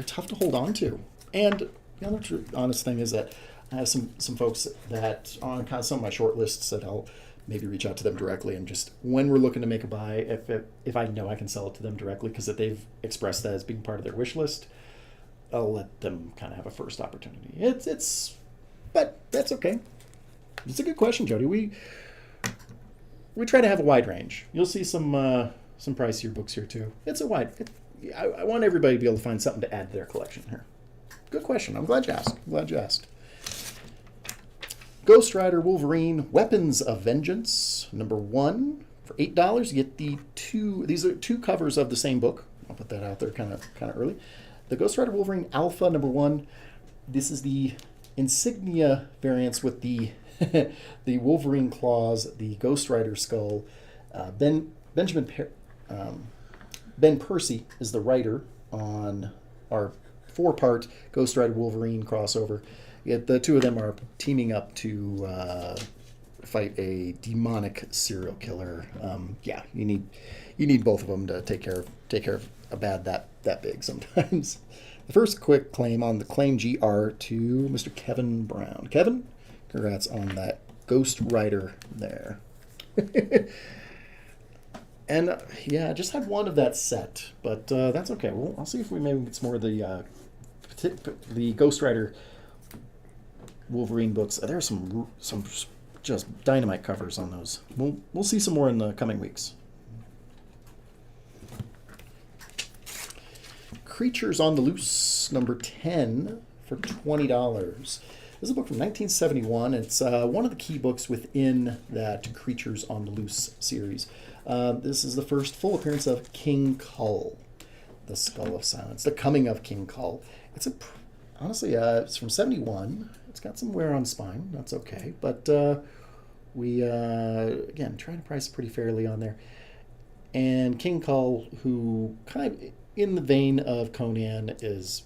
tough to hold on to. And the other honest thing is that I have some folks that on kind of some of my short lists that I'll maybe reach out to them directly, and just when we're looking to make a buy, if I know I can sell it to them directly because if they've expressed that as being part of their wish list, I'll let them kind of have a first opportunity. But that's okay. It's a good question, Jody. We try to have a wide range. You'll see some pricier books here too. It's a wide. I want everybody to be able to find something to add to their collection here. Good question. I'm glad you asked. Ghost Rider Wolverine Weapons of Vengeance #1 for $8. You get these are two covers of the same book. I'll put that out there kind of early. The Ghost Rider Wolverine Alpha #1. This is the insignia variants with the the Wolverine claws, the Ghost Rider skull. Ben Percy is the writer on our 4-part Ghost Rider Wolverine crossover. Yet the two of them are teaming up to fight a demonic serial killer. You need both of them to take care of a bad that big sometimes. The first quick claim on the Claim GR to Mr. Kevin Brown. Kevin, congrats on that Ghost Rider there. And I just had one of that set, but that's okay. I'll see if we maybe get some more of the Ghost Rider Wolverine books. There are some just dynamite covers on those. We'll see some more in the coming weeks. Creatures on the Loose #10 for $20. This is a book from 1971. It's one of the key books within that Creatures on the Loose series. This is the first full appearance of King Kull, the Skull of Silence, the coming of King Kull. Honestly, it's from 71. It's got some wear on spine. That's okay. But we, again, trying to price it pretty fairly on there. And King Kull, who kind of in the vein of Conan these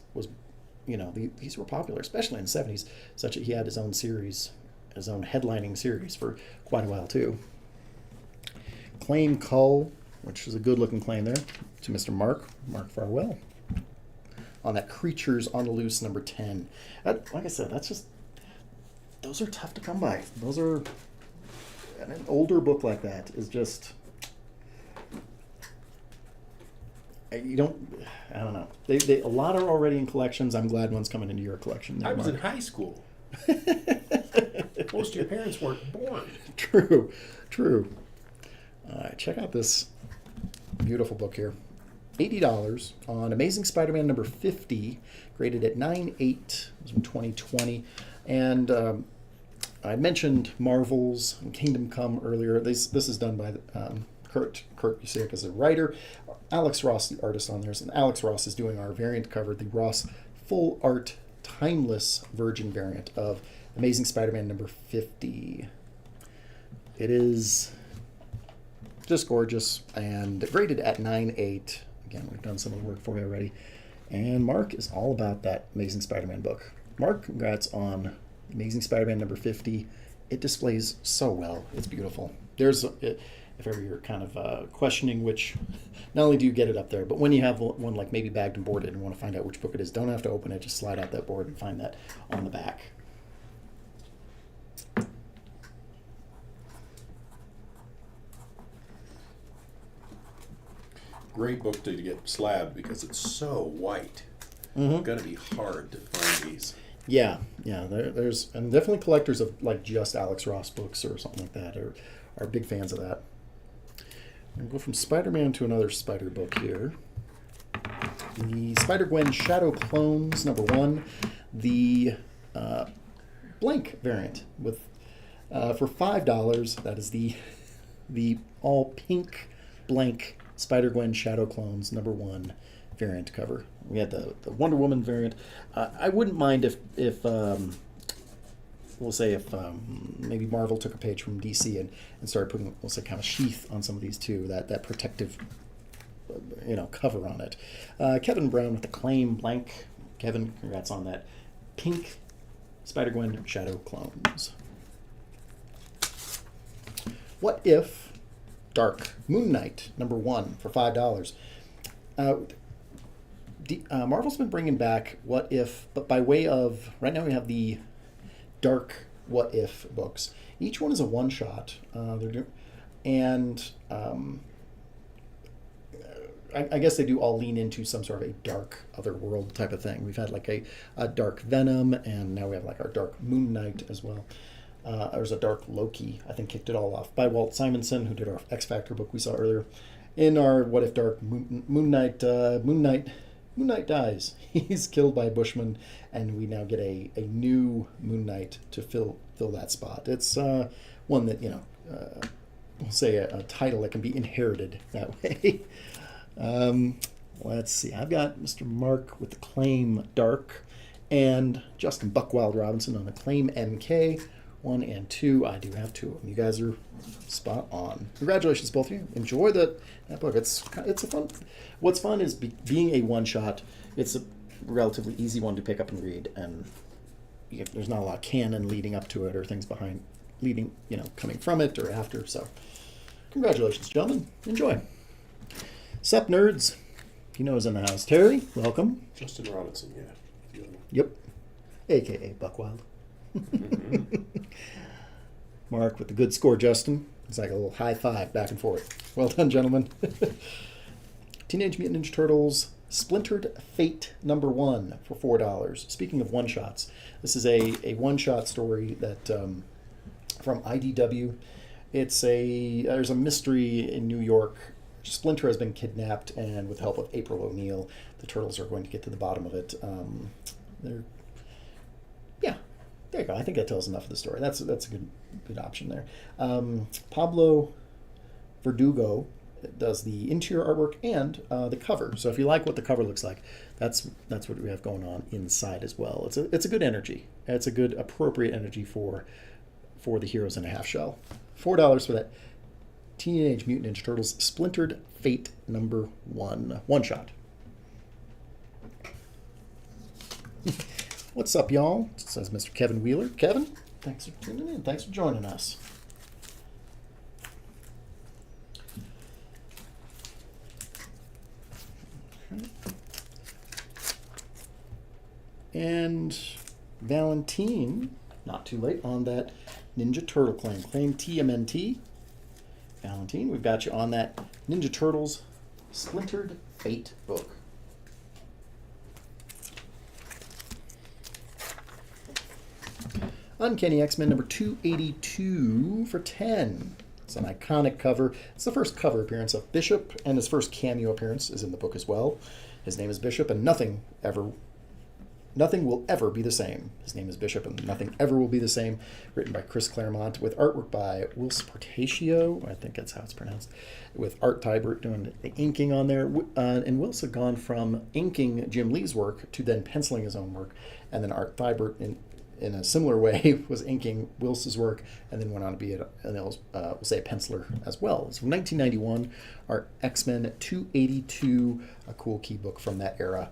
were popular, especially in the 70s, such that he had his own series, his own headlining series for quite a while too. Claim Kull, which is a good-looking claim there, to Mr. Mark Farwell, on that Creatures on the Loose #10. Like I said, those are tough to come by. An older book like that is just, I don't know. A lot are already in collections. I'm glad one's coming into your collection there, I was Mark. in high school. Most of your parents weren't born. True. All right, check out this beautiful book here. $80 on Amazing Spider-Man #50, graded at 9.8. It was from 2020. And I mentioned Marvel's Kingdom Come earlier. This is done by Kurt Busiek as a writer, Alex Ross the artist on theirs, and Alex Ross is doing our variant cover, the Ross Full Art Timeless Virgin variant of Amazing Spider-Man #50. It is just gorgeous and graded at 9.8. Again, we've done some of the work for you already. And Mark is all about that Amazing Spider-Man book. Mark, congrats on Amazing Spider-Man #50. It displays so well. It's beautiful. If ever you're kind of questioning which, not only do you get it up there, but when you have one like maybe bagged and boarded and want to find out which book it is, don't have to open it. Just slide out that board and find that on the back. Great book to get slabbed because it's so white. Mm-hmm. It's gonna be hard to find these. Yeah. There's and definitely collectors of like just Alex Ross books or something like that are big fans of that. We'll go from Spider-Man to another Spider book here. The Spider-Gwen Shadow Clones #1, the blank variant with for $5. That is the all pink blank Spider-Gwen Shadow Clones #1, variant cover. We had the Wonder Woman variant. I wouldn't mind if we'll say if maybe Marvel took a page from DC and started putting, we'll say, kind of sheath on some of these too, that protective cover on it. Kevin Brown with the Claim blank. Kevin, congrats on that. Pink Spider-Gwen Shadow Clones. What If Dark Moon Knight #1 for $5. Marvel's been bringing back What If, but by way of, right now we have the Dark What If books. Each one is a one-shot. I guess they do all lean into some sort of a dark other world type of thing. We've had like a Dark Venom, and now we have like our Dark Moon Knight as well. There's a Dark Loki, I think, kicked it all off by Walt Simonson, who did our X Factor book we saw earlier. In our What If Dark Moon Knight dies. He's killed by a Bushman, and we now get a new Moon Knight to fill that spot. It's one that, we'll say a title that can be inherited that way. Let's see. I've got Mr. Mark with the Claim Dark, and Justin Buckwild Robinson on the Claim MK 1 and 2. I do have 2 of them. You guys are spot on. Congratulations, both of you. Enjoy that book. It's a fun. What's fun is being a one shot. It's a relatively easy one to pick up and read, and there's not a lot of canon leading up to it or things coming from it or after. So, congratulations, gentlemen. Enjoy. Sup, nerds? You know who's in the house. Terry, welcome. Justin Robinson, yeah. Yep. AKA Buckwild. Mm-hmm. Mark with the good score, Justin. It's like a little high five back and forth. Well done, gentlemen. Teenage Mutant Ninja Turtles Splintered Fate #1 for $4. Speaking of one-shots, this is a one-shot story that from IDW. There's a mystery in New York. Splinter has been kidnapped, and with the help of April O'Neil, the Turtles are going to get to the bottom of it. There you go. I think that tells enough of the story. That's a good option there. Pablo Verdugo does the interior artwork and the cover. So if you like what the cover looks like, that's what we have going on inside as well. It's a good energy. It's a good appropriate energy for the Heroes in a Half Shell. $4 for that Teenage Mutant Ninja Turtles Splintered Fate #1 one shot. What's up, y'all? Says Mr. Kevin Wheeler. Kevin, thanks for tuning in. Thanks for joining us. Okay. And Valentine, not too late on that Ninja Turtle claim. Claim TMNT. Valentine, we've got you on that Ninja Turtles Splintered Fate book. Uncanny X-Men #282 for $10. It's an iconic cover. It's the first cover appearance of Bishop, and his first cameo appearance is in the book as well. His name is Bishop, and nothing will ever be the same. His name is Bishop, and nothing ever will be the same. Written by Chris Claremont, with artwork by Whilce Portacio, I think that's how it's pronounced, with Art Tybert doing the inking on there. And Whilce had gone from inking Jim Lee's work to then penciling his own work, and then Art Tybert, in a similar way, was inking Whilce's work, and then went on to be we'll say a penciler as well. So 1991, our X-Men 282, a cool key book from that era.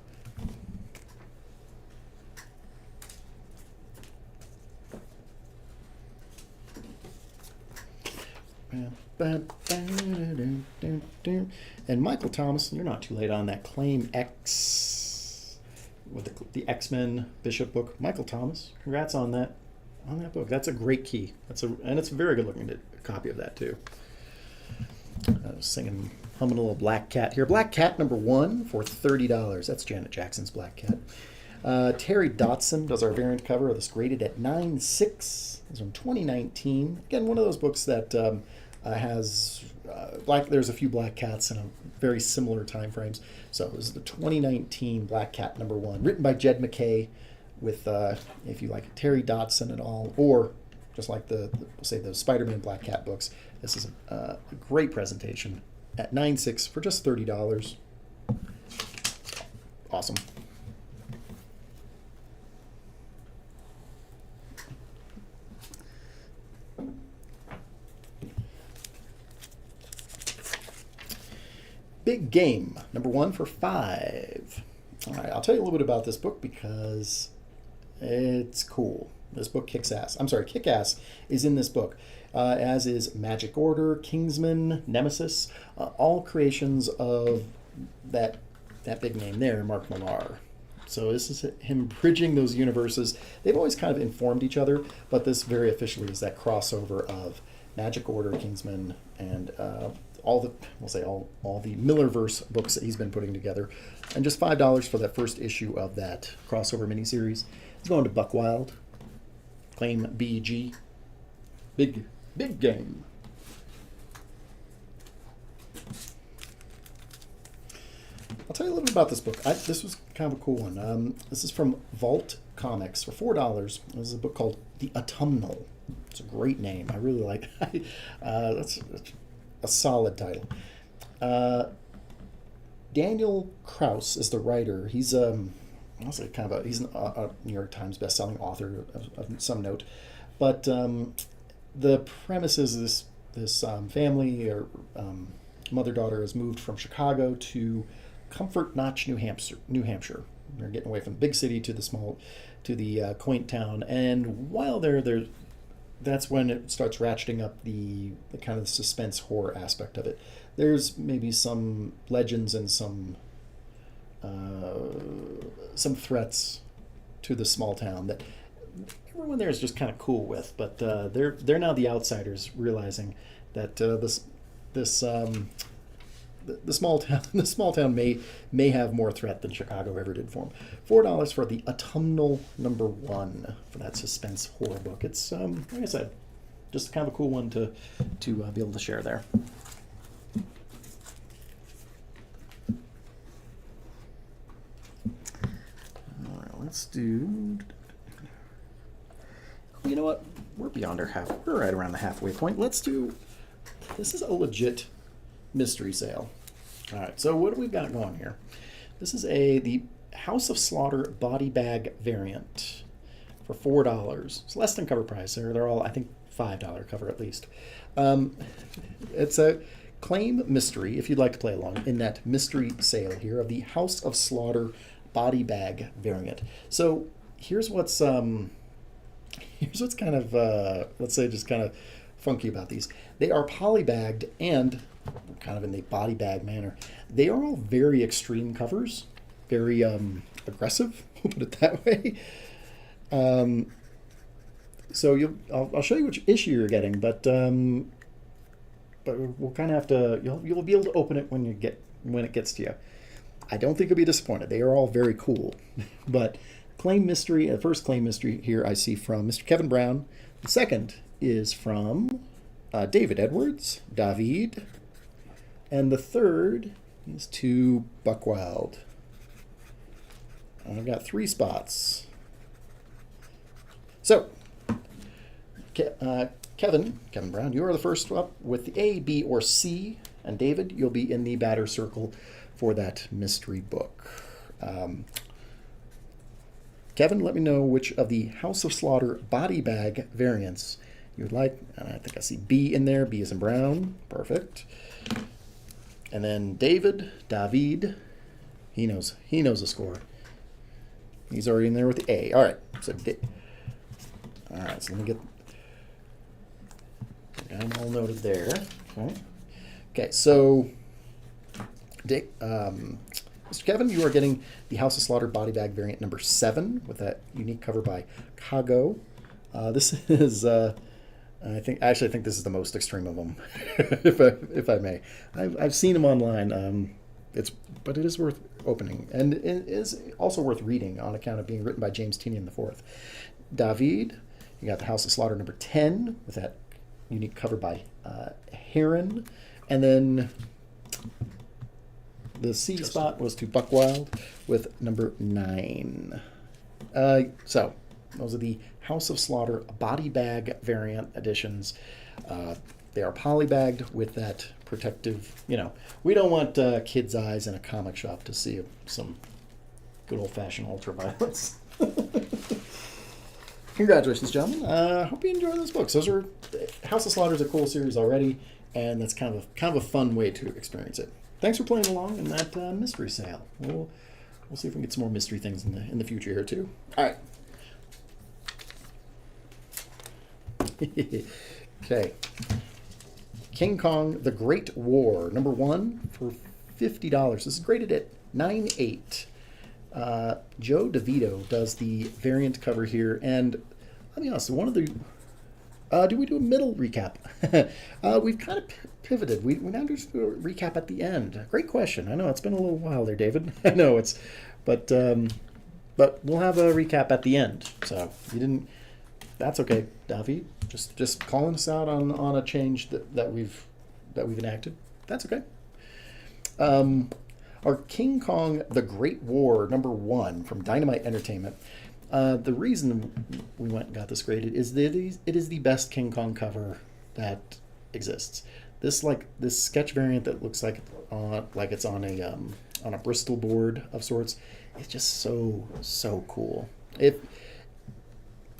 And Michael Thomas, you're not too late on that Claim X with the X-Men Bishop book. Michael Thomas, congrats on that book. That's a great key. And it's a very good looking copy of that too. I was humming a little Black Cat here. Black Cat #1 for $30. That's Janet Jackson's Black Cat. Terry Dotson does our variant cover of this, graded at 9.6. It's from 2019. Again, one of those books that has there's a few Black Cats in a very similar time frames. So it was the 2019 Black Cat #1, written by Jed MacKay, with if you like Terry Dotson and all, or just like the Spider-Man Black Cat books. This is a great presentation at 9.6 for just $30. awesome. Big Game, number 1 for $5. All right, I'll tell you a little bit about this book because it's cool. This book kicks ass. I'm sorry, Kick Ass is in this book, as is Magic Order, Kingsman, Nemesis, all creations of that big name there, Mark Millar. So this is him bridging those universes. They've always kind of informed each other, but this very officially is that crossover of Magic Order, Kingsman, and all the Millerverse books that he's been putting together. And just $5 for that first issue of that crossover miniseries. It's going to Buck Wild. Claim BG. Big Game. I'll tell you a little bit about this book. This was kind of a cool one. This is from Vault Comics for $4. This is a book called The Autumnal. It's a great name. I really like it. That's a solid title. Daniel Kraus is the writer. He's he's a New York Times best-selling author of some note. But the premise is this family or mother-daughter has moved from Chicago to Comfort Notch, New Hampshire. They're getting away from the big city to the quaint town, and while they're that's when it starts ratcheting up the kind of suspense horror aspect of it. There's maybe some legends and some threats to the small town that everyone there is just kind of cool with, but they're now the outsiders, realizing that the small town may have more threat than Chicago ever did for them. $4 for The Autumnal number 1 for that suspense horror book. It's like I said, just kind of a cool one to be able to share there. All right, let's do. You know what? We're beyond our We're right around the halfway point. Let's do. This is a legit mystery sale. All right, so what do we got going here? This is the House of Slaughter body bag variant for $4. It's less than cover price. They're all, I think, $5 cover at least. It's a claim mystery, if you'd like to play along, in that mystery sale here of the House of Slaughter body bag variant. So here's what's kind of, let's say, just kind of funky about these. They are polybagged and kind of in the body bag manner. They are all very extreme covers, very aggressive, we'll put it that way. So I'll show you which issue you're getting, but we'll kind of have to. You'll be able to open it when it gets to you. I don't think you'll be disappointed. They are all very cool, but claim mystery. The first claim mystery here I see from Mr. Kevin Brown. The second is from David Edwards, David. And the third is to Buck Wild. I've got 3 spots. So, Kevin Brown, you are the first up with the A, B, or C. And David, you'll be in the batter circle for that mystery book. Kevin, let me know which of the House of Slaughter body bag variants you would like. I think I see B in there. B is in Brown. Perfect. And then David, he knows the score. He's already in there with the A. All right. So let me get them all noted there. Okay. So, Mr. Kevin, you are getting the House of Slaughter body bag variant number 7 with that unique cover by Kago. This is. I think this is the most extreme of them, if I may. I've seen them online. But it is worth opening, and it is also worth reading on account of being written by James Tynion IV. David, you got the House of Slaughter number 10 with that unique cover by Heron, and then the C spot was to Buck Wild with number 9. So those are the House of Slaughter body bag variant editions. They are polybagged with that protective, we don't want kids' eyes in a comic shop to see some Good old-fashioned ultraviolence. Congratulations, gentlemen. Hope you enjoy those books. Those are House of Slaughter is a cool series already, and that's kind of a fun way to experience it. Thanks for playing along in that mystery sale. We'll see if we can get some more mystery things in the future here too. All right. Okay. King Kong: The Great War, #1 for $50. This is graded at 9.8. Joe DeVito does the variant cover here, and I'll be honest, one of the do we do a middle recap? We've kind of pivoted. We now just do a recap at the end. Great question. I know it's been a little while there, David. I know but we'll have a recap at the end. So you didn't. That's okay, Davi. Just calling us out on a change that we've enacted. That's okay. Our King Kong: The Great War, #1 from Dynamite Entertainment. The reason we went and got this graded is that it is the best King Kong cover that exists. This sketch variant that looks like it's on a Bristol board of sorts. It's just so cool.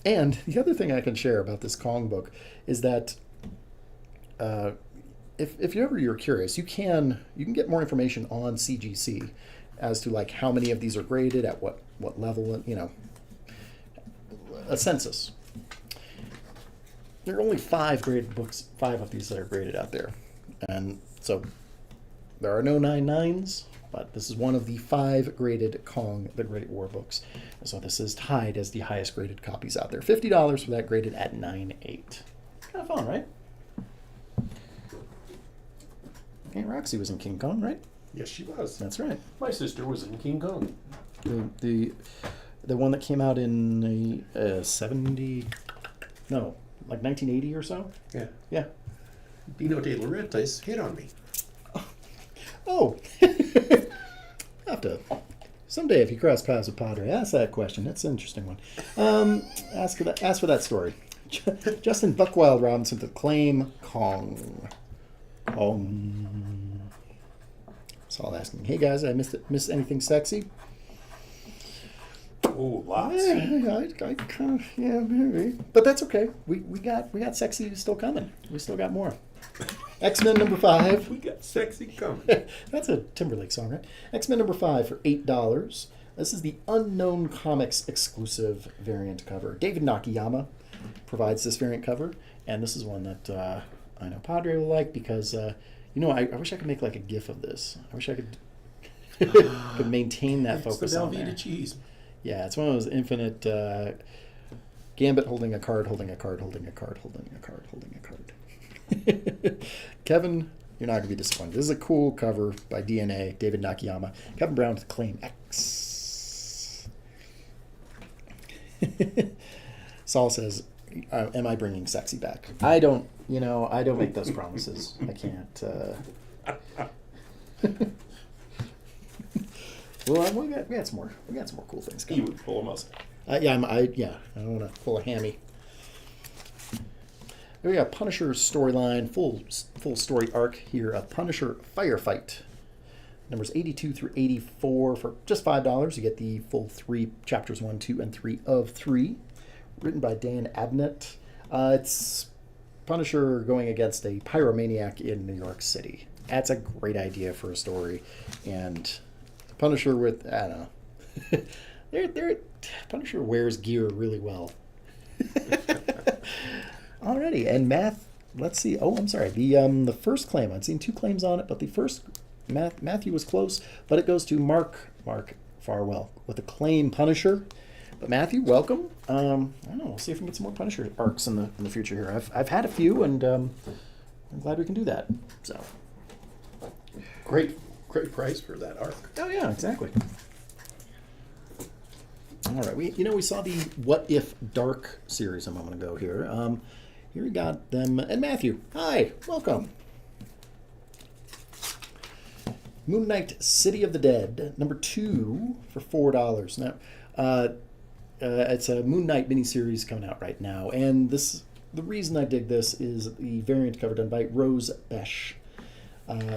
And the other thing I can share about this Kong book is that if you're curious, you can get more information on CGC as to like how many of these are graded at what level, a census. There are only 5 graded books, 5 of these that are graded out there, and so there are no 9.9s. But this is one of the 5 graded Kong: The Great War books. So this is tied as the highest graded copies out there. $50 for that, graded at 9.8. Kind of fun, right? Aunt Roxy was in King Kong, right? Yes, she was. That's right. My sister was in King Kong. The one that came out in 1980 or so? Yeah. Yeah. Dino De Laurentiis hit on me. Oh, have to someday if you cross paths with Padre, ask that question. That's an interesting one. Ask for that story. Justin Buckwild Robinson to claim Kong. So I'll ask him. Hey guys, I miss anything sexy? Oh, lots. I kind of maybe, but that's okay. We got sexy still coming. We still got more. X-Men #5. We got sexy coming. That's a Timberlake song, right? X-Men #5 for $8. This is the Unknown Comics exclusive variant cover. David Nakayama provides this variant cover, and this is one that I know Padre will like because, I wish I could make like a GIF of this. I wish I could could maintain that It's focus the on there. Velveeta cheese. Yeah, it's one of those infinite Gambit holding a card, holding a card, holding a card, holding a card, holding a card. Kevin, you're not going to be disappointed. This is a cool cover by DNA, David Nakayama. Kevin Brown to claim X. Saul says, am I bringing sexy back? I don't make those promises. I can't. Well, we got some more cool things He coming. would pull a muscle. I don't want to pull a hammy. We got Punisher's storyline, full story arc here. A Punisher Firefight, numbers 82 through 84 for just $5. You get the full 3 chapters, 1, 2, and 3 of 3. Written by Dan Abnett. It's Punisher going against a pyromaniac in New York City. That's a great idea for a story, and Punisher with I don't know. Punisher wears gear really well. Alrighty, and let's see. Oh, I'm sorry. The first claim, I'd seen 2 claims on it, but the first Matthew was close, but it goes to Mark Farwell with the claim Punisher. But Matthew, welcome. I don't know. We'll see if we can get some more Punisher arcs in the future here. I've had a few, and I'm glad we can do that. So Great price for that arc. oh yeah, exactly. All right, we saw the What If Dark series a moment ago here. Here we got them, and Matthew, hi, welcome. Moon Knight: City of the Dead, #2 for $4. Now, it's a Moon Knight miniseries coming out right now, and the reason I dig this is the variant cover done by Rose Besh.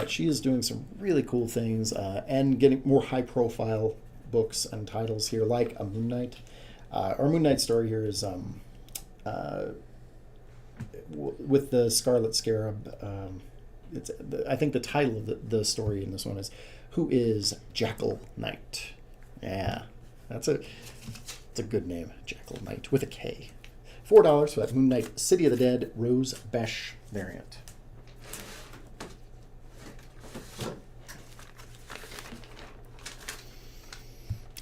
She is doing some really cool things and getting more high-profile books and titles here, like a Moon Knight. Our Moon Knight story here is with the Scarlet Scarab. I think the title of the story in this one is "Who is Jackal Knight?" Yeah, it's a good name, Jackal Knight with a K. $4 for that Moon Knight City of the Dead Rose Besh variant.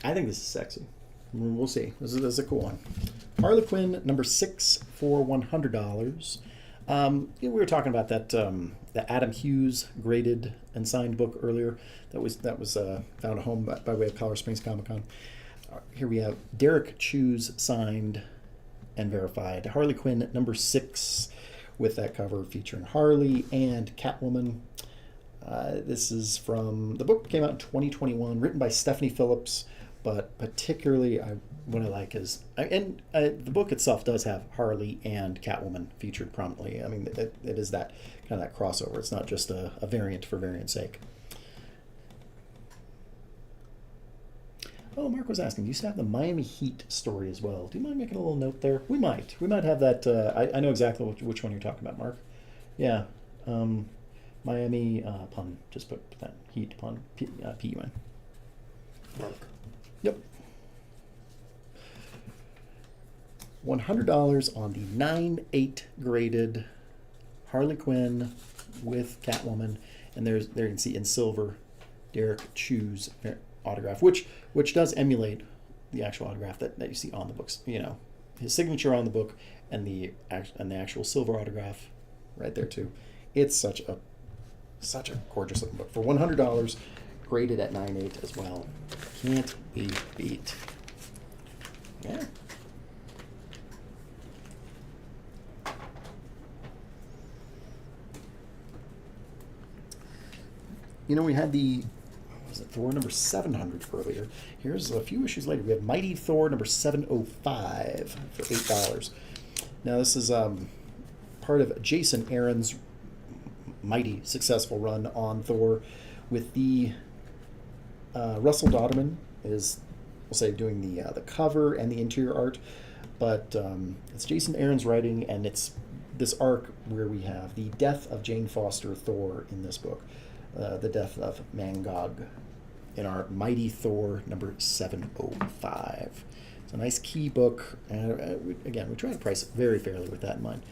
I think this is sexy. We'll see. This is a cool one. Harley Quinn number 6 for $100. We were talking about that the Adam Hughes graded and signed book earlier. That was found a home by way of Colorado Springs Comic Con. Here we have Derek Chews signed and verified Harley Quinn number 6 with that cover featuring Harley and Catwoman. This is from the book came out in 2021, written by Stephanie Phillips, but particularly what I like is the book itself does have Harley and Catwoman featured prominently. I mean, it is that kind of that crossover. It's not just a variant for variant's sake. Oh, Mark was asking, do you still have the Miami Heat story as well? Do you mind making a little note there? We might have that. I know exactly which one you're talking about, Mark. Yeah. Miami pun. Just put that Heat pun. P-U-N. Mark. Yep. $100 on the 9/8 graded Harley Quinn with Catwoman, and there you can see in silver Derek Chews autograph, which does emulate the actual autograph that you see on the books. You know, his signature on the book and the actual silver autograph right there too. It's such a gorgeous looking book for $100, graded at 9/8 as well. Can't be beat. Yeah. You know, we had Thor number 700 earlier. Here's a few issues later. We have Mighty Thor number 705 for $8. Now this is part of Jason Aaron's mighty successful run on Thor, with the Russell Dodderman is, we'll say, doing the cover and the interior art, but it's Jason Aaron's writing, and it's this arc where we have the death of Jane Foster Thor in this book. The death of Mangog in our Mighty Thor number 705. It's a nice key book. And we try to price it very fairly with that in mind.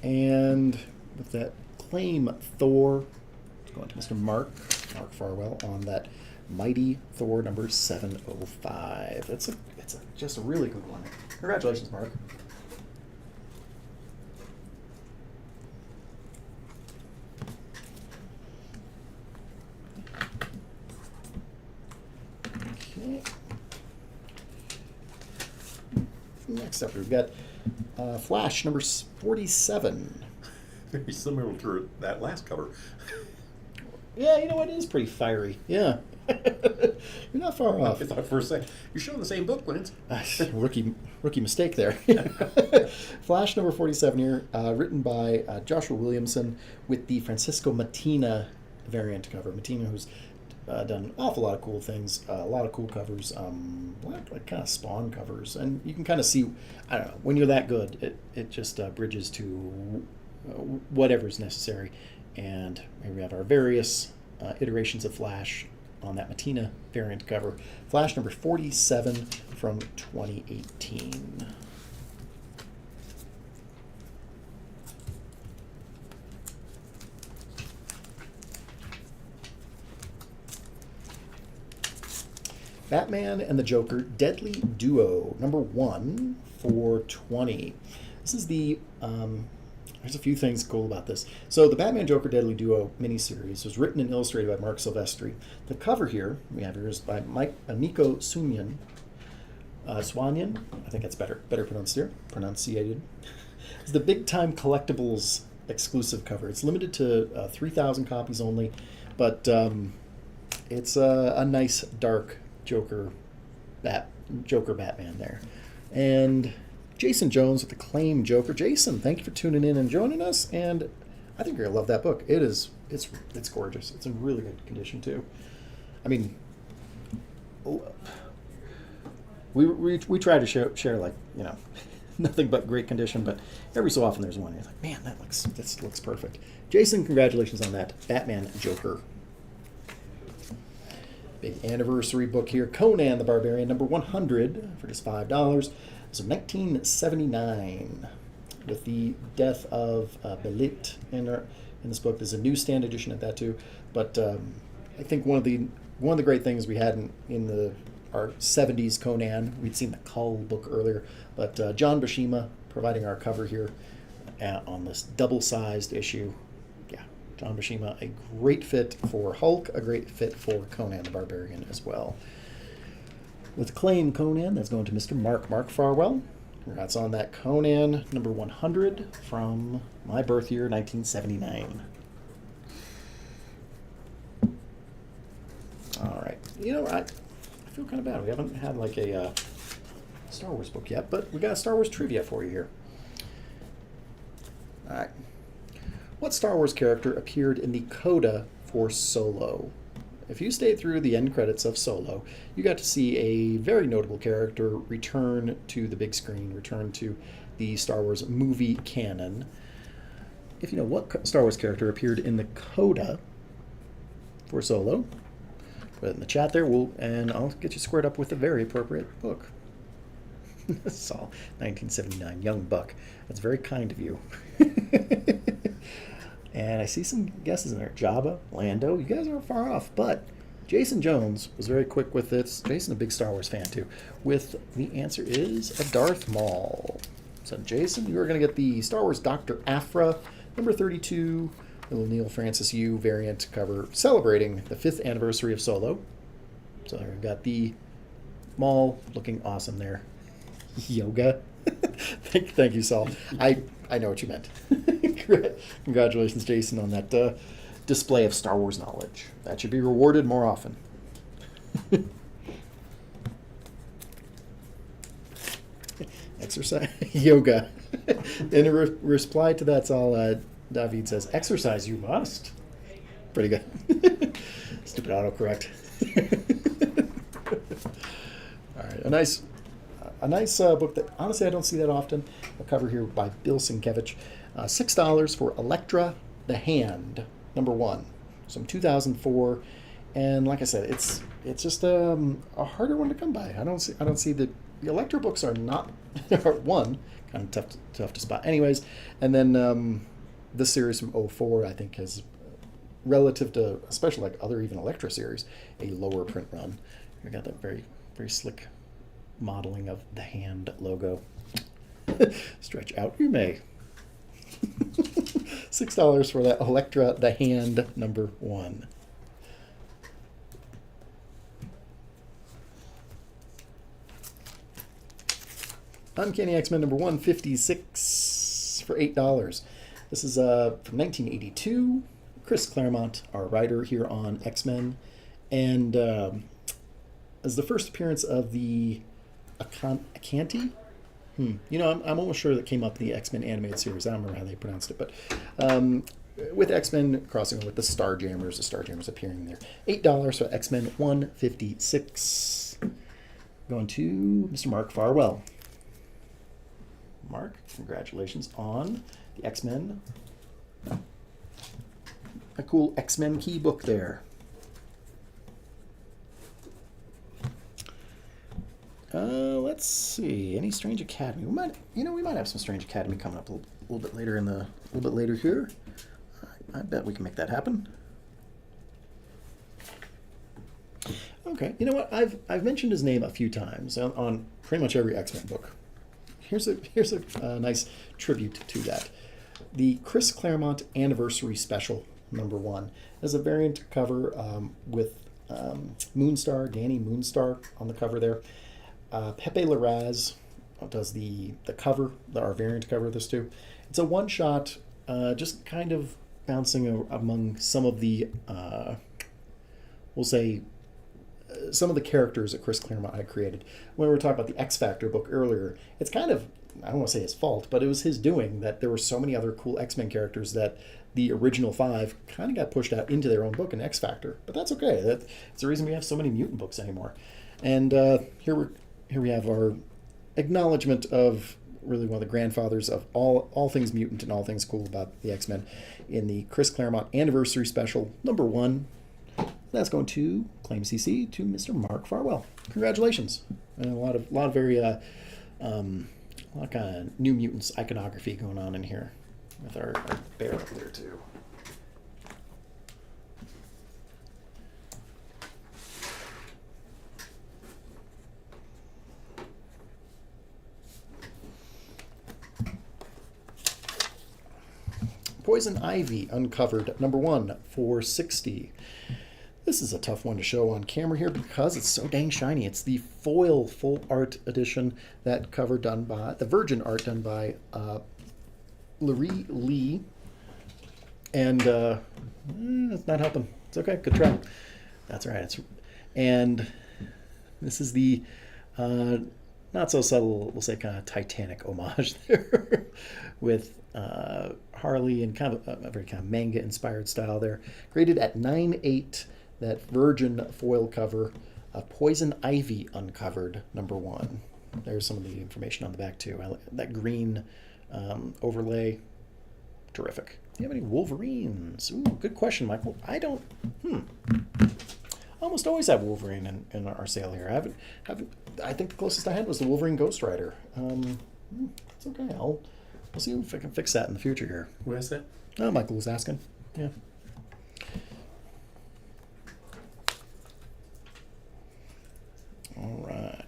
And with that claim Thor, let's go on to Mr. Mark Farwell on that Mighty Thor number 705. It's just a really good one. Congratulations, Mark. Next up, we've got Flash number 47. Very similar to that last cover. Yeah, you know what? It is pretty fiery. Yeah. You're not far off. I thought for a second, you're showing the same book, Lance. Rookie mistake there. Flash number 47 here, written by Joshua Williamson with the Francisco Mattina variant cover. Mattina, who's done an awful lot of cool things, a lot of cool covers, like kind of Spawn covers, and you can kind of see, I don't know, when you're that good, it just bridges to whatever's necessary. And here we have our various iterations of Flash on that Mattina variant cover. Flash number 47 from 2018. Batman and the Joker Deadly Duo, number 1 for $20. This is the, there's a few things cool about this. So the Batman Joker Deadly Duo miniseries was written and illustrated by Mark Silvestri. The cover here, we have here, is by Miko Sunyan. Swanyan, I think that's better pronunciated. It's the Big Time Collectibles exclusive cover. It's limited to 3,000 copies only, but it's a nice dark Joker Batman there. And Jason Jones with the Claim Joker. Jason, thank you for tuning in and joining us. And I think you're gonna love that book. It's gorgeous. It's in really good condition too. I mean, we try to share like, you know, nothing but great condition, but every so often there's one you're like, man, this looks perfect. Jason, congratulations on that Batman Joker. Big anniversary book here, Conan the Barbarian, number 100 for just $5. It's 1979. With the death of Belit in this book, there's a newsstand edition of that too. But I think one of the great things we had in our 70s Conan, we'd seen the Cull book earlier, but John Buscema providing our cover here on this double-sized issue. Yeah, John Buscema, a great fit for Hulk, a great fit for Conan the Barbarian as well. With Claim Conan, that's going to Mr. Mark Farwell. Congrats on that Conan, number 100 from my birth year, 1979. All right. You know, I feel kind of bad. We haven't had like a Star Wars book yet, but we got a Star Wars trivia for you here. All right. What Star Wars character appeared in the coda for Solo? If you stayed through the end credits of Solo, you got to see a very notable character return to the big screen, return to the Star Wars movie canon. If you know what Star Wars character appeared in the coda for Solo, put it in the chat there, and I'll get you squared up with a very appropriate book. Saul, 1979, young buck. That's very kind of you. And I see some guesses in there. Jabba, Lando, you guys aren't far off. But Jason Jones was very quick with this. Jason, a big Star Wars fan too. With the answer is a Darth Maul. So Jason, you are going to get the Star Wars Dr. Aphra, number 32, little Neil Francis Yu variant cover, celebrating the 5th anniversary of Solo. So we've got the Maul looking awesome there. Yoga. Thank you, Saul. I know what you meant. Congratulations, Jason, on that display of Star Wars knowledge. That should be rewarded more often. Exercise, yoga. In a reply to that, Saul, David says, "Exercise you must." Pretty good. Stupid autocorrect. All right, a nice book that honestly I don't see that often. A cover here by Bill Sienkiewicz. $6 for Elektra the Hand, number 1. Some 2004, and like I said, it's just a harder one to come by. I don't see the Elektra books are not one kind of tough to spot. Anyways, and then this series from 04 I think has, relative to especially like other even Elektra series, a lower print run. You got that very very slick modeling of the hand logo. Stretch out you may. $6 for that Elektra the Hand, number 1. Uncanny X-Men number 156 for $8. This is from 1982. Chris Claremont, our writer here on X-Men, and as the first appearance of the Acanti. You know, I'm almost sure that came up in the X-Men animated series. I don't remember how they pronounced it, but with X-Men crossing over with the Starjammers appearing there. $8 for X-Men 156. Going to Mr. Mark Farwell. Mark, congratulations on the X-Men. A cool X-Men key book there. Let's see. Any Strange Academy? We might have some Strange Academy coming up a little bit later here. I bet we can make that happen. Okay. You know what? I've mentioned his name a few times on pretty much every X-Men book. Here's a nice tribute to that. The Chris Claremont Anniversary Special number 1 is a variant cover with Moonstar, Danny Moonstar on the cover there. Pepe Larraz does the cover, our variant cover of this too. It's a one-shot, just kind of bouncing among some of the, we'll say, some of the characters that Chris Claremont had created. When we were talking about the X Factor book earlier, it's kind of, I don't want to say his fault, but it was his doing that there were so many other cool X-Men characters that the original 5 kind of got pushed out into their own book in X Factor, but that's okay. That's the reason we have so many mutant books anymore. And here we have our acknowledgement of really one of the grandfathers of all things mutant and all things cool about the X-Men in the Chris Claremont Anniversary Special #1. That's going to Claim CC to Mr. Mark Farwell. Congratulations! And a lot of very a lot of kind of New Mutants iconography going on in here with our bear up there too. Poison Ivy Uncovered #1, 460. This is a tough one to show on camera here because it's so dang shiny. It's the foil full art edition, that cover done by, the Virgin art done by Larry Lee. And it's not helping. It's okay, good try. That's all right. And this is the not so subtle, we'll say kind of Titanic homage there with Harley and kind of a very kind of manga inspired style there. Graded at 9.8, that Virgin foil cover, Poison Ivy Uncovered #1. There's some of the information on the back too. That green overlay, terrific. Do you have any Wolverines? Ooh, good question, Michael. I don't. Almost always have Wolverine in our sale here. I haven't. I think the closest I had was the Wolverine Ghost Rider. It's okay. We'll see if I can fix that in the future here. Who is that? Oh, Michael was asking. Yeah. All right.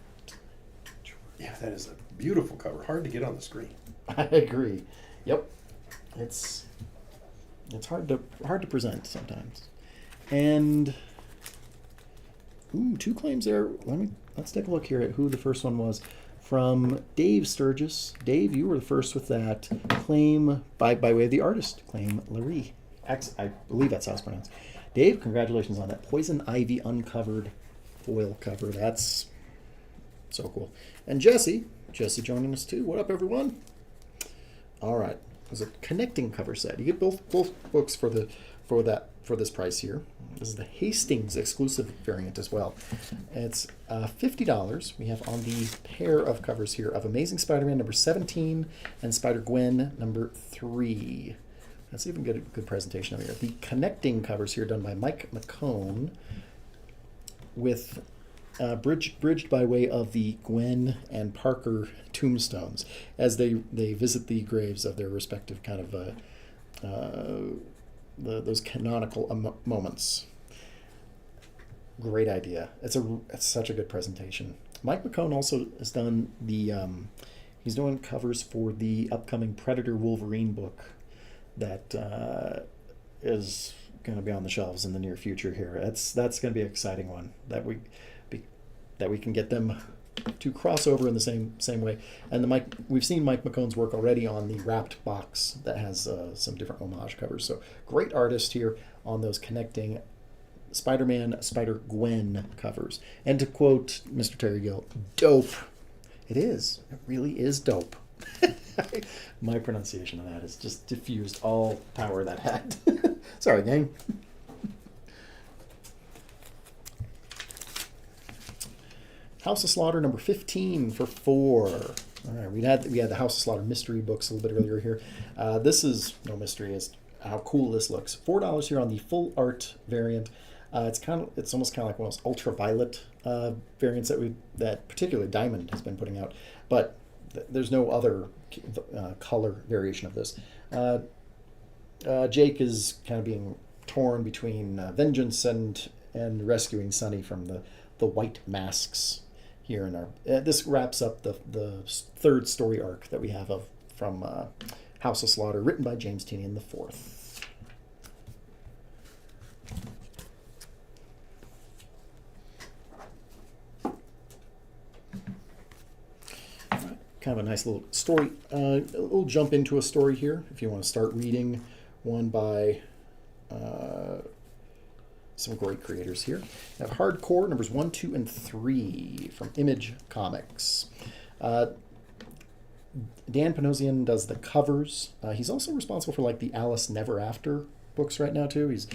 Yeah, that is a beautiful cover. Hard to get on the screen. I agree. Yep. It's hard to present sometimes. And two claims there. Let's take a look here at who the first one was. From Dave Sturgis. Dave, you were the first with that claim by way of the artist. Claim Larry. I believe that's how it's pronounced. Dave, congratulations on that Poison Ivy Uncovered foil cover. That's so cool. And Jesse joining us too. What up, everyone? All right. There's a connecting cover set. You get both books for this price here. This is the Hastings exclusive variant as well. It's $50. We have on the pair of covers here of Amazing Spider-Man #17 and Spider-Gwen #3. Let's see if we can get a good presentation of it here. The connecting covers here done by Mike McCone with bridged by way of the Gwen and Parker tombstones as they visit the graves of their respective kind of those canonical moments. Great idea. It's such a good presentation. Mike McCone also has done he's doing covers for the upcoming Predator Wolverine book that is going to be on the shelves in the near future here. That's going to be an exciting one that we can get them to cross over in the same way. And we've seen Mike McCone's work already on the wrapped box that has some different homage covers. So great artist here on those connecting Spider-Man, Spider-Gwen covers. And to quote Mr. Terry Gill, dope. It is. It really is dope. My pronunciation of that is just diffused all power that had. Sorry, gang. House of Slaughter #15 for $4. All right, we had the House of Slaughter mystery books a little bit earlier here. This is no mystery as how cool this looks. $4 here on the full art variant. It's almost kind of like one of those ultraviolet variants that particularly Diamond has been putting out, but there's no other color variation of this. Jake is kind of being torn between vengeance and rescuing Sunny from the white masks here in our. This wraps up the third story arc that we have from House of Slaughter, written by James Tynion IV. Kind of a nice little story. We'll jump into a story here if you want to start reading one by some great creators here. We have Hardcore numbers 1, 2, and 3 from Image Comics. Dan Panosian does the covers. He's also responsible for like the Alice Never After books right now too. He's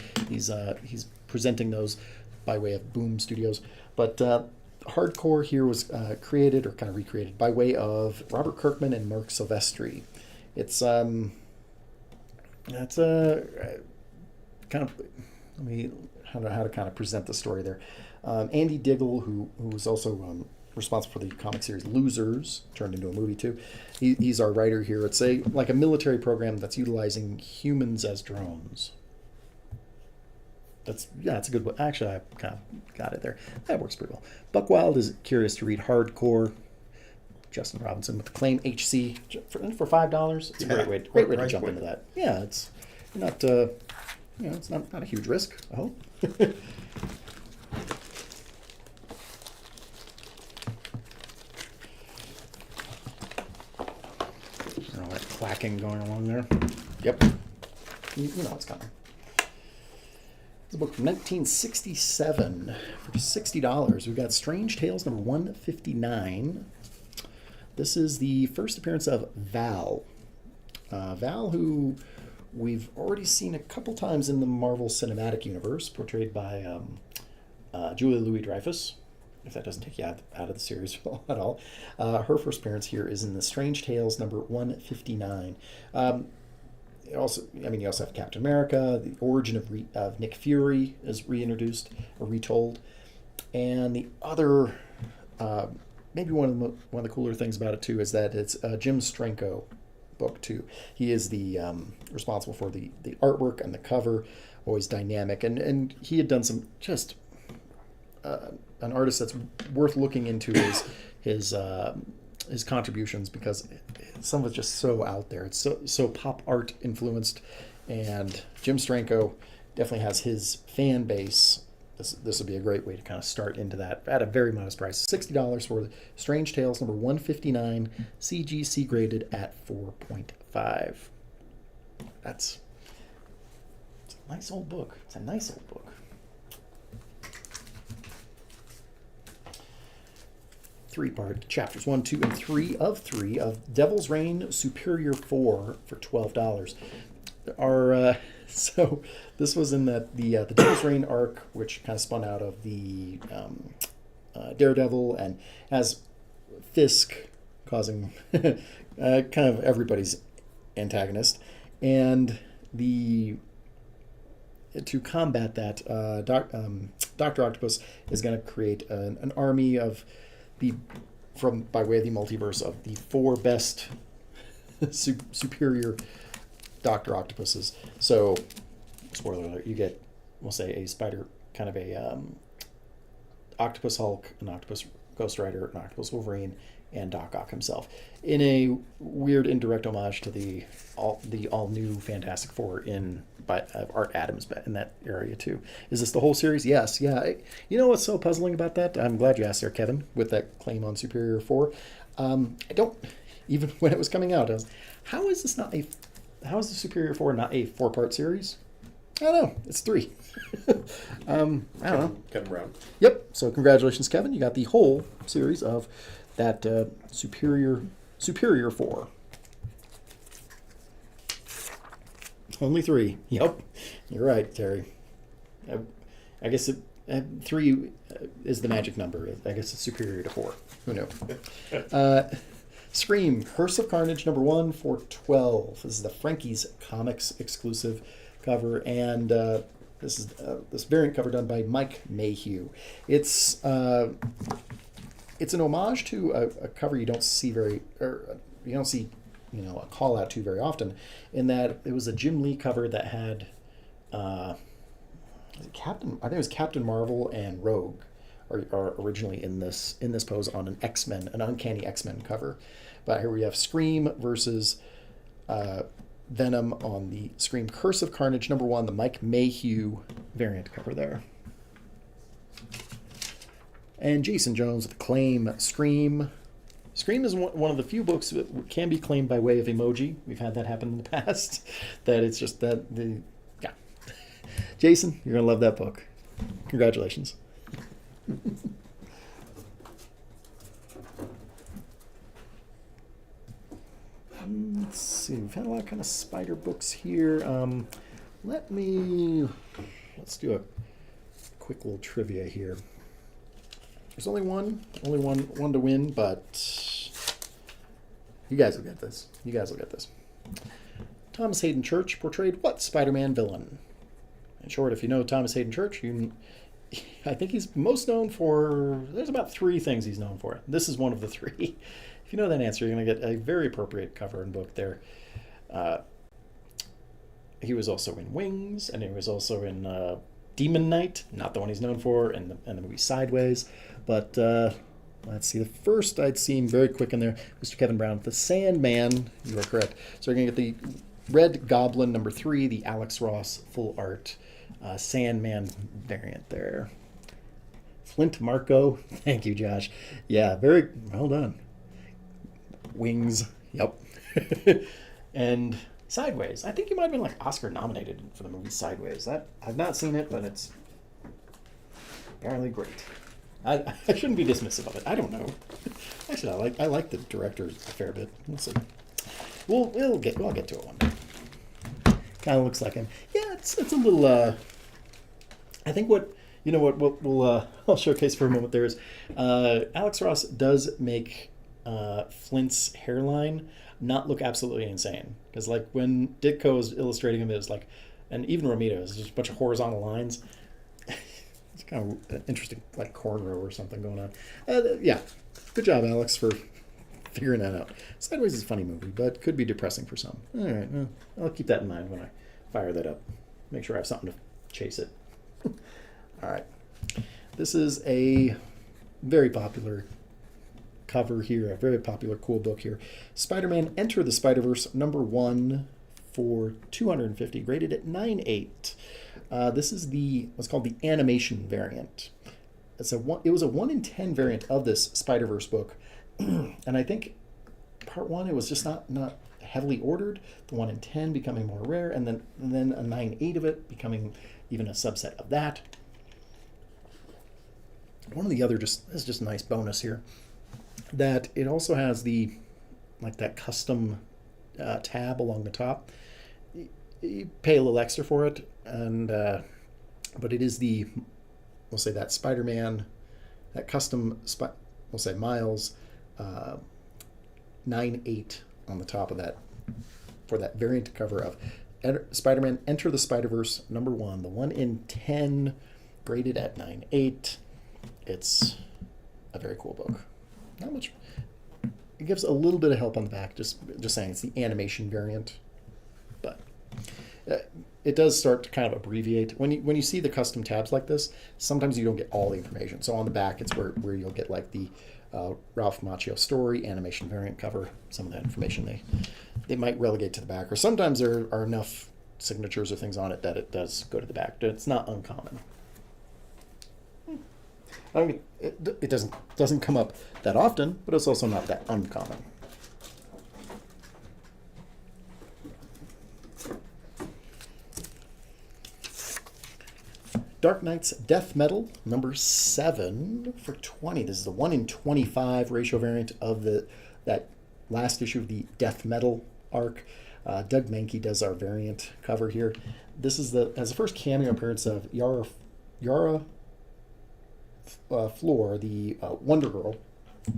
presenting those by way of Boom Studios. But Hardcore here was created or kind of recreated by way of Robert Kirkman and Mark Silvestri. It's that's a kind of how to kind of present the story there. Andy Diggle, who was also responsible for the comic series Losers, turned into a movie too. He's our writer here. It's like a military program that's utilizing humans as drones. It's a good one. Actually, I kind of got it there. That works pretty well. Buck Wild is curious to read Hardcore. Justin Robinson with the Claim HC for $5. It's a great way to jump into that. Yeah, it's not it's not a huge risk, I hope. All that clacking going along there. Yep. You know what's coming. It's a book from 1967 for $60. We've got Strange Tales number 159. This is the first appearance of Val. Val, who we've already seen a couple times in the Marvel Cinematic Universe, portrayed by Julia Louis-Dreyfus, if that doesn't take you out of the series at all. Her first appearance here is in the Strange Tales number 159. You also have Captain America. The origin of Nick Fury is reintroduced or retold, and the other maybe one of the cooler things about it too is that it's Jim Stranko book too. He is the responsible for the artwork and the cover, always dynamic, and he had done some just an artist that's worth looking into his contributions, because some of it's just so out there. It's so pop art influenced, and Jim Stranko definitely has his fan base. This would be a great way to kind of start into that at a very modest price. $60 for Strange Tales number 159, CGC graded at 4.5. It's a nice old book. It's a nice old book. Three-part chapters 1, 2, and 3 of Devil's Reign Superior 4 for $12. So this was in the Devil's Reign arc, which kind of spun out of the Daredevil, and has Fisk causing kind of everybody's antagonist, and to combat that, Dr. Octopus is going to create an army of by way of the multiverse of the 4 best superior Dr. Octopuses. So, spoiler alert, you get, we'll say, a spider, kind of a Octopus Hulk, an Octopus Ghost Rider, an Octopus Wolverine, and Doc Ock himself, in a weird indirect homage to the all new Fantastic Four by Art Adams in that area too. Is this the whole series? Yes. Yeah. You know what's so puzzling about that? I'm glad you asked there, Kevin, with that claim on Superior 4. I don't, even when it was coming out, how is the Superior 4 not a 4-part series? I don't know. It's 3. I don't know. Kevin Brown. Yep. So congratulations, Kevin. You got the whole series of that Superior 4. Only 3. Yep. You're right, Terry. I guess 3 is the magic number. I guess it's superior to 4. Who knew? Scream, Curse of Carnage number 1 for $12. This is the Frankie's Comics exclusive cover, and this is this variant cover done by Mike Mayhew. It's an homage to a cover you don't see a call out to very often, in that it was a Jim Lee cover that had I think it was Captain Marvel and Rogue are originally in this pose on an Uncanny X-Men cover. But here we have Scream versus Venom on the Scream Curse of Carnage number 1, the Mike Mayhew variant cover there. And Jason Jones with Claim Scream. Scream is one of the few books that can be claimed by way of emoji. We've had that happen in the past. That it's just yeah. Jason, you're going to love that book. Congratulations. Let's see. We've had a lot of kind of spider books here. Let's do a quick little trivia here. There's only one to win, but you guys will get this. Thomas Hayden Church portrayed what Spider-Man villain? In short, if you know Thomas Hayden Church, I think he's most known for, there's about 3 things he's known for. This is one of the 3. If you know that answer, you're going to get a very appropriate cover and book there. He was also in Wings, and he was also in Demon Knight, not the one he's known for, and the movie Sideways. But let's see, the first I'd seen very quick in there, Mr. Kevin Brown, The Sandman. You are correct. So we're going to get the Red Goblin number 3, the Alex Ross full art Sandman variant there. Flint Marco. Thank you, Josh. Yeah, very well done. Wings. Yep. And Sideways. I think he might have been like Oscar nominated for the movie Sideways. I've not seen it, but it's apparently great. I shouldn't be dismissive of it. I don't know. Actually, I like the director a fair bit. We'll see. We'll get to it one day. Kind of looks like him. Yeah, it's a little. I think what we'll I'll showcase for a moment there is Alex Ross does make Flint's hairline not look absolutely insane, because like when Ditko was illustrating him, it was like, and even Romita, it's just a bunch of horizontal lines. It's kind of interesting, like cornrow or something going on. Yeah, good job, Alex, for figuring that out. Sideways is a funny movie, but could be depressing for some. All right, well, I'll keep that in mind when I fire that up. Make sure I have something to chase it. All right, this is a very popular cover here, a very popular cool book here. Spider-Man Enter the Spider-Verse #1 for 250, rated at 9.8. This is what's called the animation variant. It was a 1 in 10 variant of this Spider-Verse book, and I think part 1 it was just not heavily ordered. The 1 in 10 becoming more rare, and then a 9.8 of it becoming even a subset of that. One of the other is just a nice bonus here, that it also has that custom tab along the top. You pay a little extra for it, and but it is we'll say that Spider-Man, that custom we'll say Miles 9.8 on the top of that for that variant cover of Spider-Man Enter the Spider-Verse #1, the 1 in 10, graded at 9.8. It's a very cool book. Not much. It gives a little bit of help on the back, just saying it's the animation variant, but it does start to kind of abbreviate when you see the custom tabs like this. Sometimes you don't get all the information. So on the back, it's where you'll get like the Ralph Macchio story animation variant cover. Some of that information they might relegate to the back, or sometimes there are enough signatures or things on it that it does go to the back. It's not uncommon. I mean, it doesn't come up that often, but it's also not that uncommon. Dark Knight's Death Metal #7 for 20. This is the 1 in 25 ratio variant of that last issue of the Death Metal arc. Doug Mahnke does our variant cover here. This is has the first cameo appearance of Yara Flor, the Wonder Girl.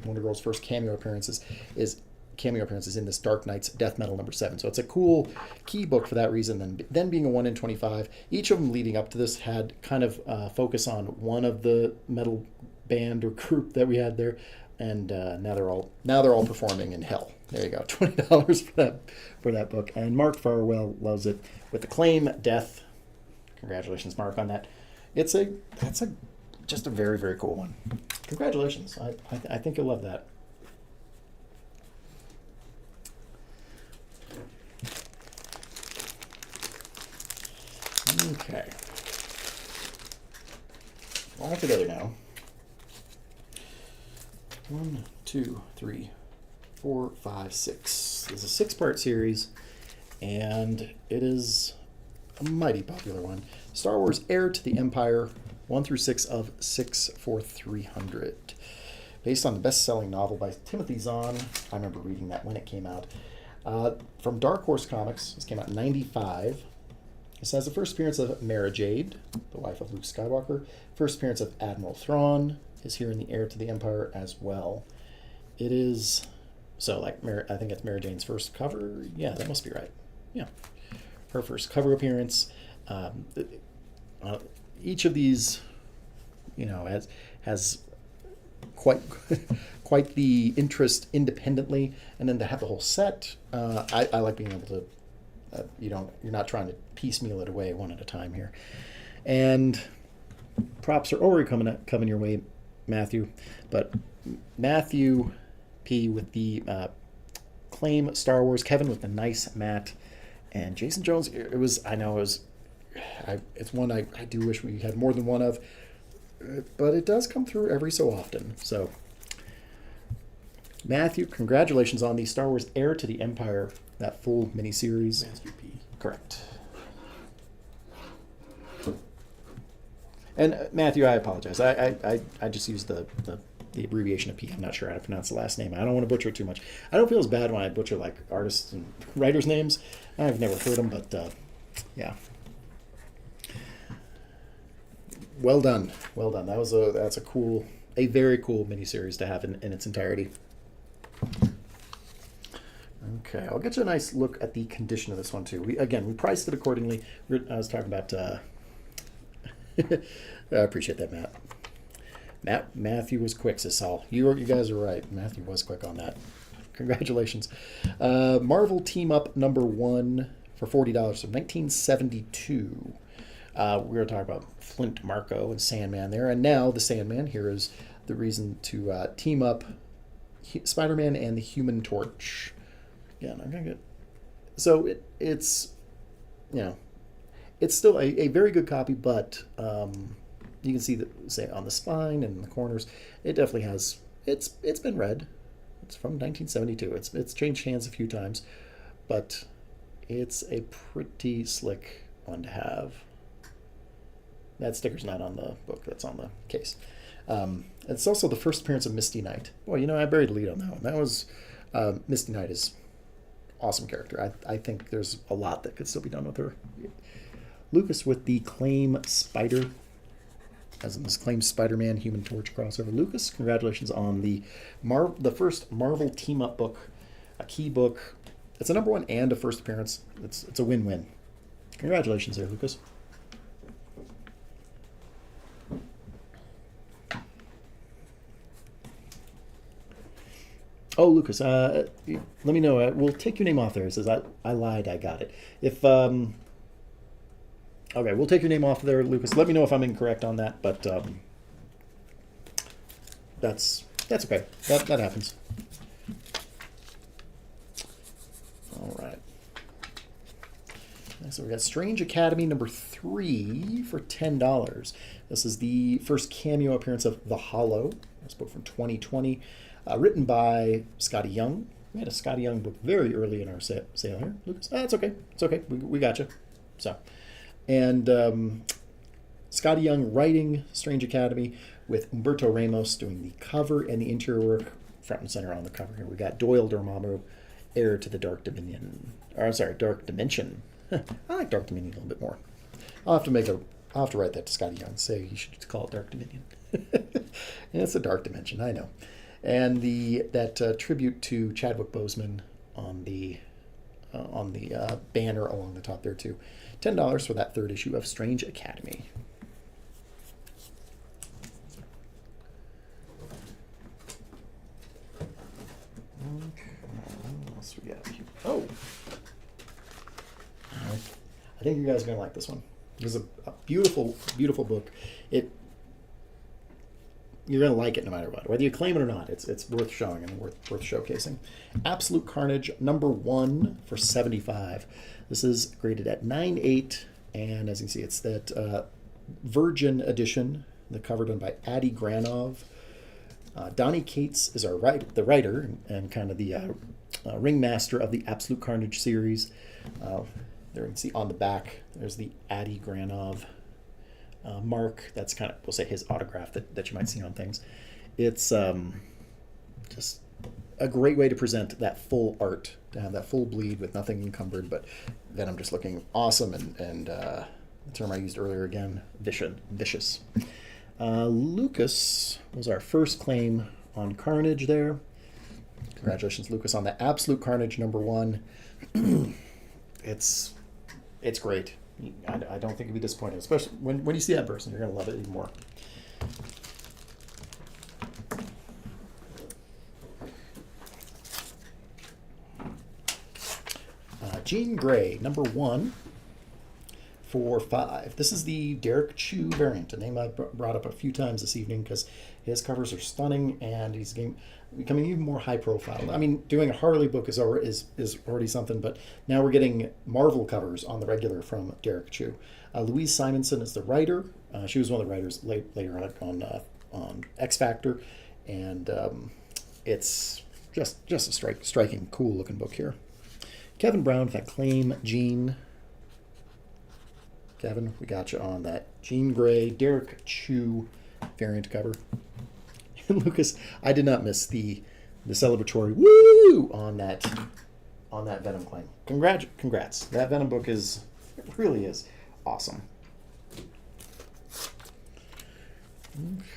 Wonder Girl's first cameo appearance is in this Dark Knight's Death Metal #7. So it's a cool key book for that reason. Then being a 1 in 25, each of them leading up to this had kind of focus on one of the metal band or group that we had there, and now they're all performing in hell. There you go, $20 for that book. And Mark Farwell loves it with Acclaim Death. Congratulations, Mark, on that. That's just a very, very cool one. Congratulations. I think you'll love that. Okay. All together now. 1, 2, 3, 4, 5, 6. It's a 6-part series, and it is a mighty popular one. Star Wars Heir to the Empire, 1 through 6 of 6 for 300. Based on the best-selling novel by Timothy Zahn. I remember reading that when it came out. From Dark Horse Comics. This came out in 95. This has the first appearance of Mara Jade, the wife of Luke Skywalker. First appearance of Admiral Thrawn is here in the Heir to the Empire as well. It is, so like, I think it's Mara Jade's first cover. Yeah, that must be right. Yeah. Her first cover appearance. Each of these, has quite quite the interest independently, and then to have the whole set, I like being able to. You're not trying to piecemeal it away one at a time here, and props are already coming your way, Matthew. But Matthew P with the Claim Star Wars, Kevin with the nice matte, and Jason Jones. It's one I do wish we had more than one of, but it does come through every so often. So, Matthew, congratulations on the Star Wars Heir to the Empire, that full miniseries. Master P. Correct. And Matthew, I apologize. I just used the abbreviation of P. I'm not sure how to pronounce the last name. I don't want to butcher it too much. I don't feel as bad when I butcher like artists and writers' names. I've never heard them, but yeah. Well done. That's a very cool miniseries to have in its entirety. Okay, I'll get you a nice look at the condition of this one too. We priced it accordingly. I was talking about. I appreciate that, Matt. Matthew was quick, says Saul. You guys are right. Matthew was quick on that. Congratulations. Marvel Team Up #1 for $40 from 1972. We were talking about Flint Marko and Sandman there, and now the Sandman here is the reason to team up Spider-Man and the Human Torch. Again, I'm gonna get. So it's it's still a very good copy, but you can see that, say, on the spine and the corners, it definitely has. It's been read. It's from 1972. It's changed hands a few times, but it's a pretty slick one to have. That sticker's not on the book. That's on the case. It's also the first appearance of Misty Knight. Well, I buried the lead on that one. That was Misty Knight is awesome character. I think there's a lot that could still be done with her. Lucas with the Claim Spider, as in this Claim Spider-Man Human Torch crossover. Lucas, congratulations on the first Marvel Team Up book, a key book. It's a #1 and a first appearance. It's a win-win. Congratulations there, Lucas. Oh, Lucas, let me know. We'll take your name off there. It says, I lied, I got it. Okay, we'll take your name off there, Lucas. Let me know if I'm incorrect on that, but that's okay. That happens. All right. So we got Strange Academy #3 for $10. This is the first cameo appearance of The Hollow. This book from 2020. Written by Scotty Young. We had a Scotty Young book very early in our sale here, Lucas. It's okay. It's okay. We got you. So, and Scotty Young writing Strange Academy with Humberto Ramos doing the cover and the interior work front and center on the cover here. We got Doyle Dormammu, Heir to the Dark Dominion. Dark Dimension. I like Dark Dominion a little bit more. I'll have to write that to Scotty Young. Say you should call it Dark Dominion. Yeah, it's a Dark Dimension. I know. And that tribute to Chadwick Boseman on the banner along the top there too. $10 for that third issue of Strange Academy. Okay, what else we got here? Oh, I think you guys are gonna like this one. This is a beautiful, beautiful book. You're going to like it no matter what. Whether you claim it or not, it's worth showing and worth showcasing. Absolute Carnage #1 for $75. This is graded at 9.8, and as you can see, it's that Virgin edition, the cover done by Adi Granov. Donny Cates is the writer and kind of the ringmaster of the Absolute Carnage series. There you can see on the back, there's the Adi Granov mark. That's kind of, we'll say, his autograph that you might see on things. It's just a great way to present that full art, to have that full bleed with nothing encumbered, but Venom just looking awesome, and the term I used earlier again, vicious. Lucas was our first claim on Carnage there. Congratulations, Lucas, on the Absolute Carnage #1. It's great. I don't think you'll be disappointed, especially when you see that person. You're going to love it even more. Jean Grey, #1 for $5. This is the Derek Chew variant, a name I've brought up a few times this evening because his covers are stunning and he's becoming even more high profile. I mean, doing a Harley book is already something, but now we're getting Marvel covers on the regular from Derek Chew. Louise Simonson is the writer. She was one of the writers later on X Factor, and it's just a striking, cool looking book here. Kevin Brown with that Claim Jean. Kevin, we got you on that Jean Grey, Derek Chew variant cover. And Lucas, I did not miss the celebratory woo on that Venom claim. Congrats. That Venom book really is awesome.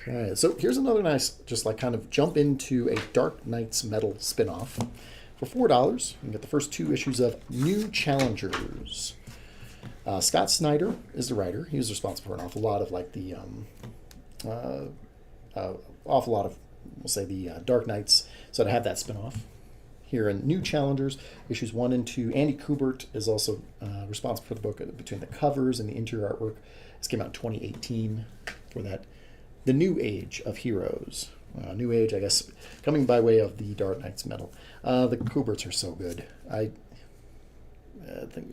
Okay, so here's another nice, just like kind of jump into a Dark Knights Metal spin-off. For $4, you can get the first 2 issues of New Challengers. Scott Snyder is the writer. He was responsible for an awful lot of like the we'll say the Dark Knights. So to have that spinoff here in New Challengers, issues 1 and 2. Andy Kubert is also responsible for the book between the covers and the interior artwork. This came out in 2018 for that. The New Age of Heroes. New Age, I guess, coming by way of the Dark Knights Metal. The Kuberts are so good. I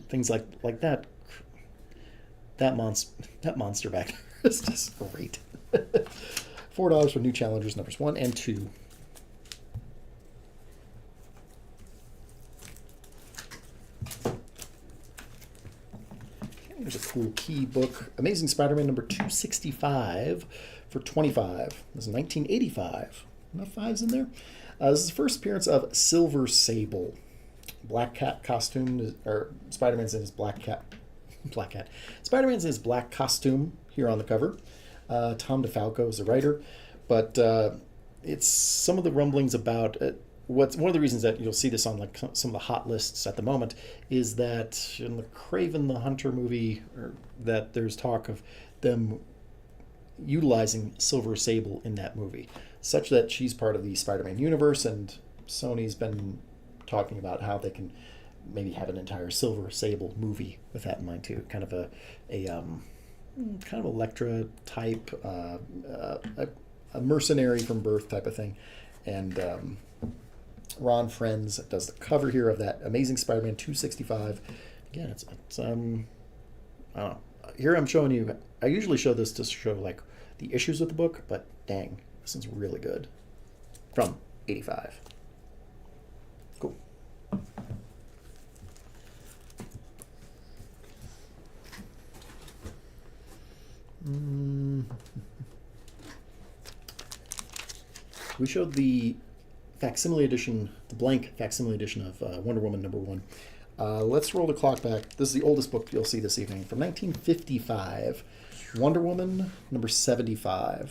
things like that. That monster back there is just great. $4 for New Challengers numbers 1 and 2. There's a cool key book. Amazing Spider-Man number 265 for $25. This is 1985. Enough 5s in there. This is the first appearance of Silver Sable. Black Cat costume, or Spider-Man's in his Black Cat. Spider-Man's in his black costume here on the cover. Tom DeFalco is the writer, but it's some of the rumblings about what's one of the reasons that you'll see this on like some of the hot lists at the moment is that in the Kraven the Hunter movie, that there's talk of them utilizing Silver Sable in that movie, such that she's part of the Spider-Man universe, and Sony's been talking about how they can maybe have an entire Silver Sable movie with that in mind too, kind of a kind of Elektra type, a mercenary from birth type of thing, and Ron Frenz does the cover here of that Amazing Spider-Man 265. Again, it's I don't know. Here I'm showing you. I usually show this to show like the issues of the book, but dang, this one's really good. From 85. Cool. We showed the facsimile edition, the blank facsimile edition of Wonder Woman #1. Let's roll the clock back. This is the oldest book you'll see this evening, from 1955. Wonder Woman #75.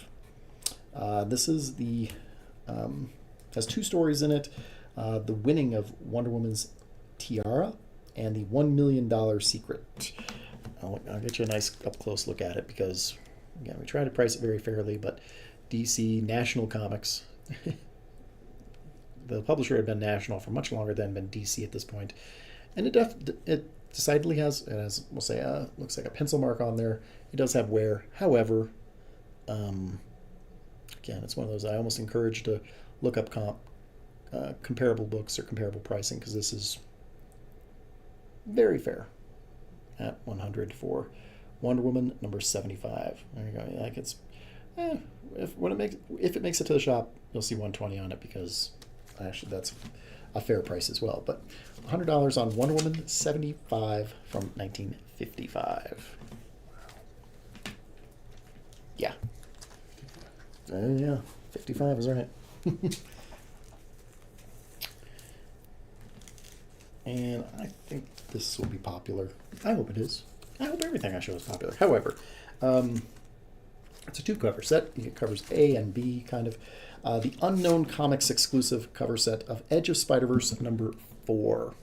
This is the has 2 stories in it: the winning of Wonder Woman's tiara and the $1 million secret. I'll get you a nice up close look at it because again, we try to price it very fairly, but DC National Comics. The publisher had been National for much longer than been DC at this point, and it decidedly has, we'll say, looks like a pencil mark on there. It does have wear. However, again, it's one of those I almost encourage to look up comparable books or comparable pricing, because this is very fair at $100 for Wonder Woman #75. There you go. Like it's if it makes it to the shop, you'll see $120 on it, because actually that's a fair price as well. But $100 on Wonder Woman 75 from 1955. Yeah. Yeah, 55 is right. And I think this will be popular. I hope it is. I hope everything I show is popular. However, it's a 2-cover set. It covers A and B, kind of. The Unknown Comics exclusive cover set of Edge of Spider-Verse number 4.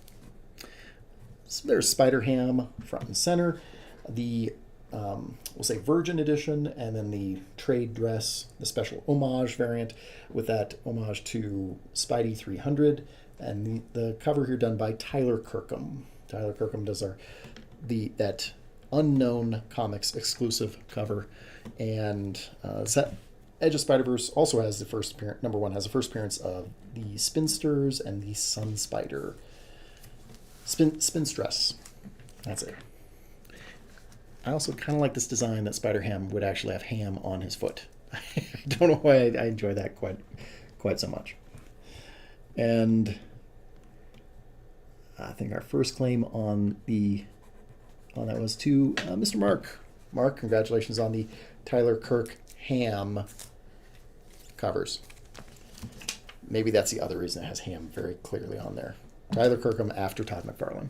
So there's Spider-Ham front and center. The, we'll say Virgin Edition, and then the trade dress, the special homage variant with that homage to Spidey 300. And the cover here done by Tyler Kirkham. Tyler Kirkham does that Unknown Comics exclusive cover. And Edge of Spider-Verse also has the first appearance, number 1 has the first appearance of the Spinsters and the Sun Spider. Spinstress. That's it. I also kind of like this design that Spider-Ham would actually have ham on his foot. I don't know why I enjoy that quite so much. And I think our first claim on that was to Mr. Mark. Mark, congratulations on the Tyler Kirkham covers. Maybe that's the other reason it has ham very clearly on there. Tyler Kirkham after Todd McFarlane.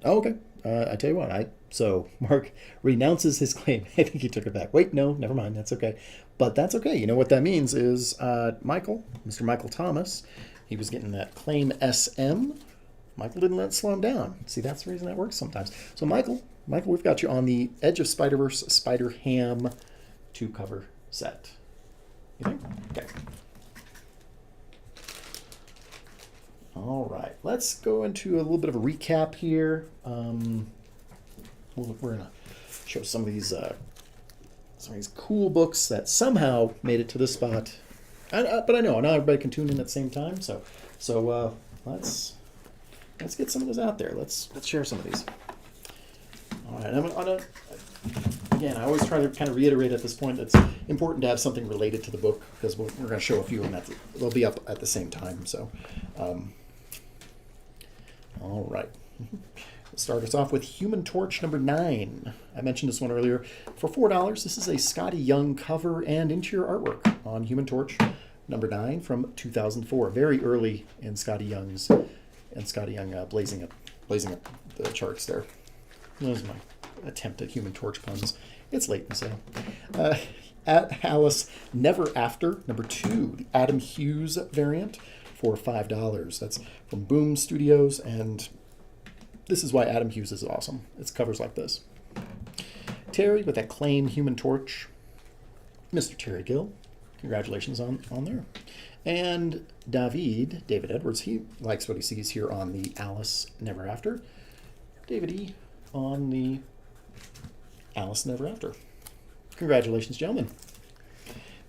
Oh, okay. I tell you what, so Mark renounces his claim. I think he took it back. Wait, no, never mind. That's okay. But that's okay. You know what that means is Mr. Michael Thomas, he was getting that claim SM. Michael didn't let it slow him down. See, that's the reason that works sometimes. So Michael, we've got you on the Edge of Spider-Verse Spider-Ham 2-cover set. You think? Okay. All right, let's go into a little bit of a recap here. We're gonna show some of these cool books that somehow made it to this spot. But I know not everybody can tune in at the same time. So let's get some of those out there. Let's share some of these. All right, again, I always try to kind of reiterate at this point it's important to have something related to the book because we're going to show a few of them they'll be up at the same time. So. All right. We'll start us off with Human Torch number 9. I mentioned this one earlier. For $4, this is a Scotty Young cover and interior artwork on Human Torch number 9 from 2004. Very early in Scotty Young blazing up the charts there. That was my attempt at Human Torch puns. It's late in the sale. At Alice Never After number 2, the Adam Hughes variant. For $5. That's from Boom Studios, and this is why Adam Hughes is awesome. It's covers like this. Terry with that claim Human Torch. Mr. Terry Gill. Congratulations on there. And David Edwards, he likes what he sees here on the Alice Never After. David E. on the Alice Never After. Congratulations, gentlemen.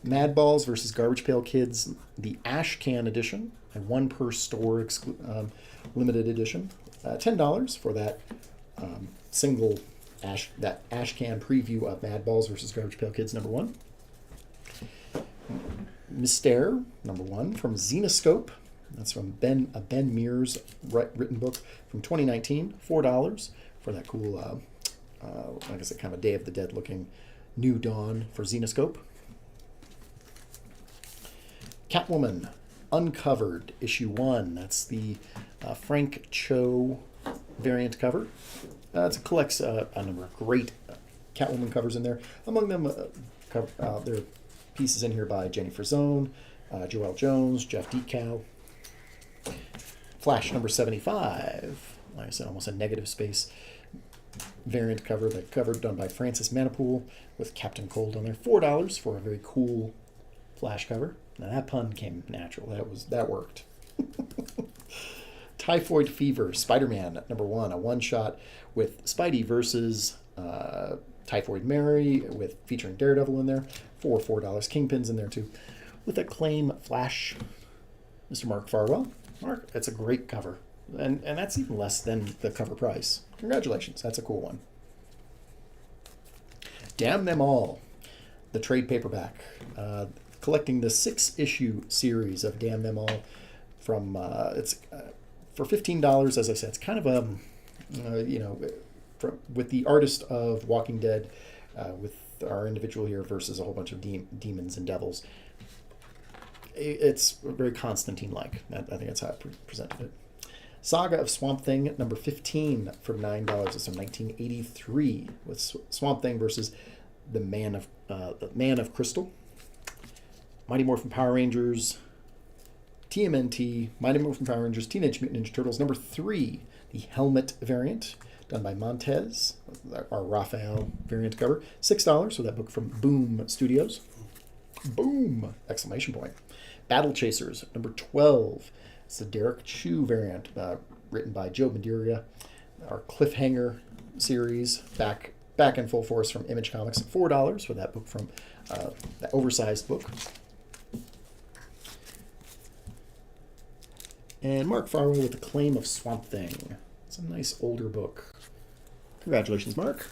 Mad Balls versus Garbage Pail Kids, the Ash Can edition, and 1 per store limited edition. $10 for that single Ash Can preview of Mad Balls versus Garbage Pail Kids number 1. Mystère number 1 from Zenoscope. That's from Ben Mears written book from 2019. $4 for that cool, like I said, kind of a Day of the Dead looking New Dawn for Zenoscope. Catwoman Uncovered issue 1. That's the Frank Cho variant cover. It collects a number of great Catwoman covers in there. Among them, there are pieces in here by Jenny Frazone, Joelle Jones, Jeff Decow. Flash number 75. Like I said, almost a negative space variant cover. The cover done by Francis Manipool with Captain Cold on there. $4 for a very cool Flash cover. Now that pun came natural. That worked. Typhoid Fever, Spider-Man number 1, a one-shot with Spidey versus Typhoid Mary, featuring Daredevil in there for $4. Kingpin's in there too, with Acclaim Flash. Mr. Mark Farwell. Mark, that's a great cover, and that's even less than the cover price. Congratulations, that's a cool one. Damn Them All, the trade paperback. Collecting the 6-issue series of Damn Them All from it's for $15. As I said, it's kind of with the artist of Walking Dead, with our individual here versus a whole bunch of demons and devils. It's very Constantine-like. I think that's how I presented it. Saga of Swamp Thing, number 15 for $9. It's from 1983 with Swamp Thing versus the Man of Crystal. Mighty Morphin Power Rangers, TMNT, Mighty Morphin Power Rangers, Teenage Mutant Ninja Turtles, number 3, the Helmet variant, done by Montez, our Raphael variant cover. $6 for that book from Boom Studios. Boom! Exclamation point. Battle Chasers, number 12. It's the Derek Chu variant, written by Joe Madureira. Our Cliffhanger series, back in full force from Image Comics. $4 for that book from the oversized book. And Mark Farwell with The Claim of Swamp Thing. It's a nice older book. Congratulations, Mark.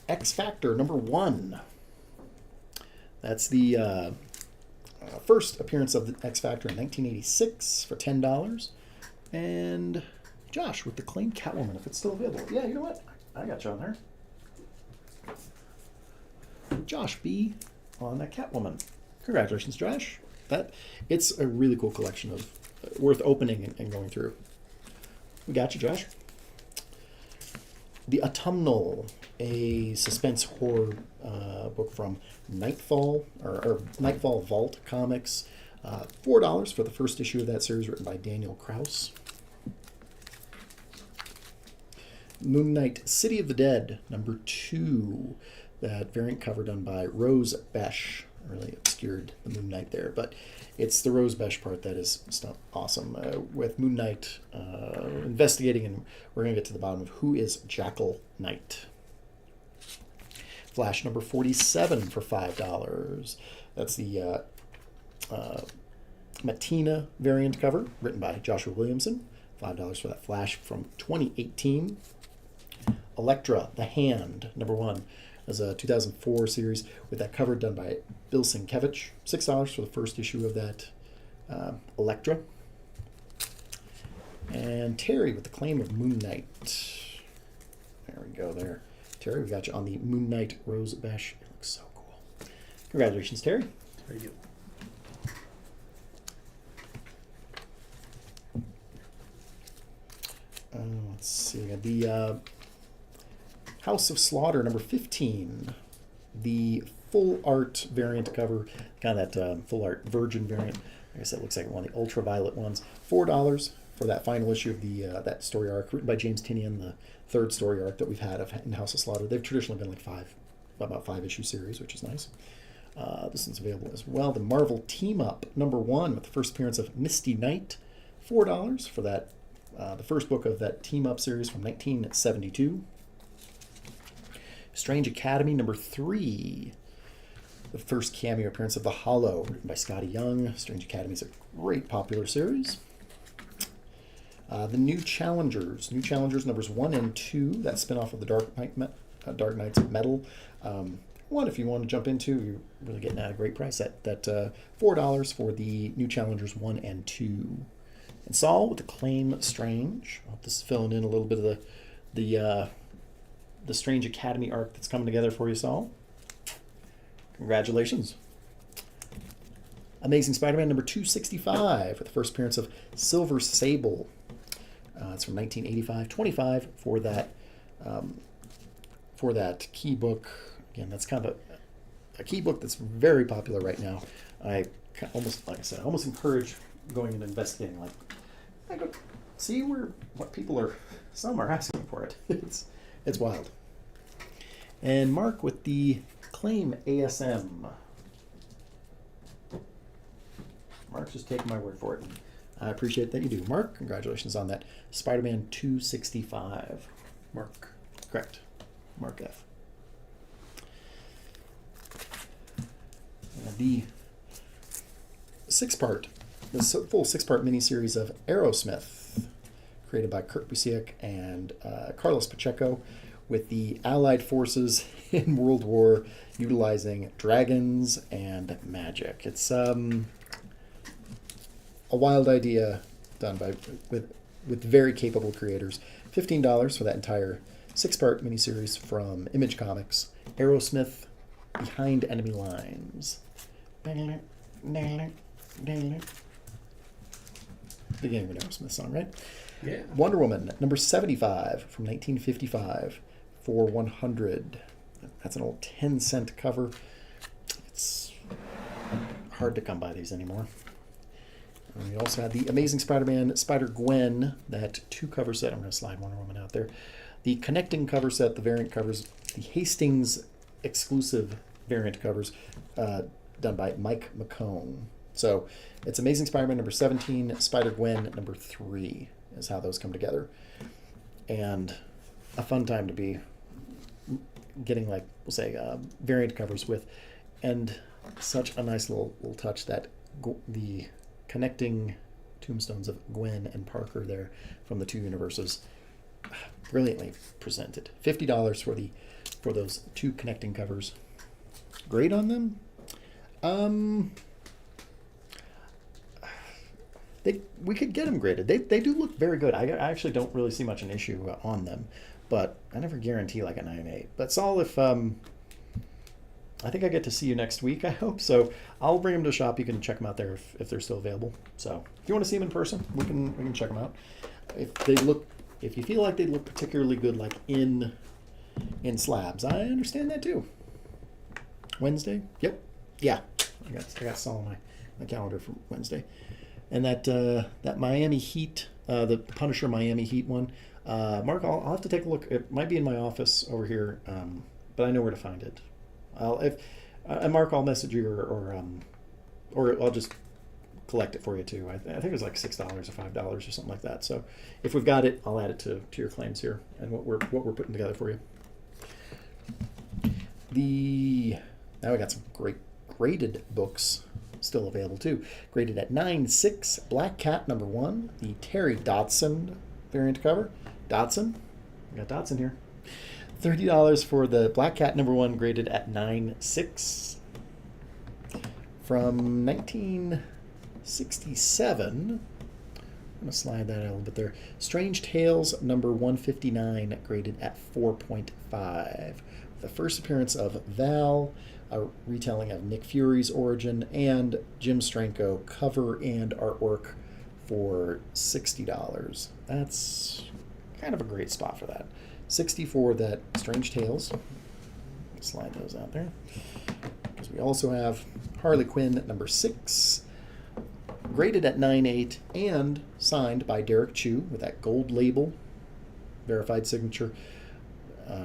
X Factor number 1. That's the first appearance of the X Factor in 1986 for $10. And Josh with The Claimed Catwoman, if it's still available. Yeah, you know what? I got you on there. Josh B. on that Catwoman. Congratulations, Josh. It's a really cool collection of worth opening and going through. We got you, Josh. The Autumnal, a suspense horror book from Nightfall or Nightfall Vault Comics. $4 for the first issue of that series, written by Daniel Kraus. Moon Knight City of the Dead, number 2. That variant cover done by Rose Besh. Really obscured the Moon Knight there, but it's the Rose Besh part that is awesome. With Moon Knight investigating, and we're going to get to the bottom of who is Jackal Knight. Flash number 47 for $5. That's the Matina variant cover, written by Joshua Williamson. $5 for that Flash from 2018. Elektra, The Hand, number 1. As a 2004 series with that cover done by Bill Sienkiewicz. $6 for the first issue of that Elektra. And Terry with The Claim of Moon Knight. There we go there. Terry, we got you on the Moon Knight Rose Besh. It looks so cool. Congratulations, Terry. Thank you. Let's see. The House of Slaughter, number 15. The full art variant cover, kind of that full art Virgin variant. I guess that looks like one of the ultraviolet ones. $4 for that final issue of the that story arc, written by James Tynion, the third story arc that we've had in House of Slaughter. They've traditionally been like about 5-issue series, which is nice. This one's available as well. The Marvel Team Up, number 1, with the first appearance of Misty Knight. $4 for that, the first book of that Team Up series from 1972. Strange Academy, number 3. The first cameo appearance of The Hollow, written by Scotty Young. Strange Academy is a great popular series. The New Challengers. New Challengers numbers 1 and 2. That spin-off of the Dark Knights of Metal. One, if you want to jump into, you're really getting at a great price. That $4 for the New Challengers 1 and 2. And Saul with The Claim Strange. I hope this is filling in a little bit of the Strange Academy arc that's coming together for you, Saul. Congratulations. Amazing Spider-Man number 265 with the first appearance of Silver Sable. It's from 1985. $25 for that key book. Again, that's kind of a key book that's very popular right now. I almost encourage going and investigating. I go see what people some are asking for it. It's wild. And Mark with the Claim ASM. Mark's just taking my word for it. I appreciate that you do. Mark, congratulations on that Spider-Man 265. Mark. Correct. Mark F. The full six-part miniseries of Aerosmith, created by Kurt Busiek and Carlos Pacheco, with the Allied forces in World War utilizing dragons and magic. It's a wild idea done with very capable creators. $15 for that entire 6-part miniseries from Image Comics, Aerosmith, Behind Enemy Lines. Beginning of an Aerosmith song, right? Yeah. Wonder Woman, number 75 from 1955 for 100. That's an old 10-cent cover. It's hard to come by these anymore. And we also had the Amazing Spider-Man, Spider-Gwen, that 2-cover set. I'm going to slide Wonder Woman out there. The connecting cover set, the variant covers, the Hastings exclusive variant covers, done by Mike McCone. So it's Amazing Spider-Man number 17, Spider-Gwen number 3 is how those come together. And a fun time to be getting, like, we'll say, variant covers with. And such a nice little touch that the connecting tombstones of Gwen and Parker there from the 2 universes, brilliantly presented. $50 for those 2 connecting covers. Grade on them? We could get them graded. They do look very good. I actually don't really see much an issue on them, but I never guarantee like a 9.8. But Saul, if I think I get to see you next week, I hope. So I'll bring them to the shop. You can check them out there if they're still available. So if you want to see them in person, we can check them out. If you feel like they look particularly good, like in slabs, I understand that too. Wednesday? Yep. Yeah. I got Saul on my calendar for Wednesday. And that Miami Heat, the Punisher Miami Heat one, Mark, I'll have to take a look. It might be in my office over here, but I know where to find it. Mark, I'll message you or I'll just collect it for you too. I think it was like $6 or $5 or something like that. So if we've got it, I'll add it to your claims here and what we're putting together for you. Now we got some great graded books still available too. Graded at 9.6, Black Cat number 1, the Terry Dodson variant cover. Dodson, we got Dodson here. $30 for the Black Cat number 1, graded at 9.6. From 1967, I'm going to slide that a little bit there. Strange Tales number 159, graded at 4.5. The first appearance of Val, a retelling of Nick Fury's origin, and Jim Stranko cover and artwork for $60. That's kind of a great spot for that. $60 for that Strange Tales. Slide those out there. Because we also have Harley Quinn number 6, graded at 9.8 and signed by Derek Chew with that gold label, verified signature,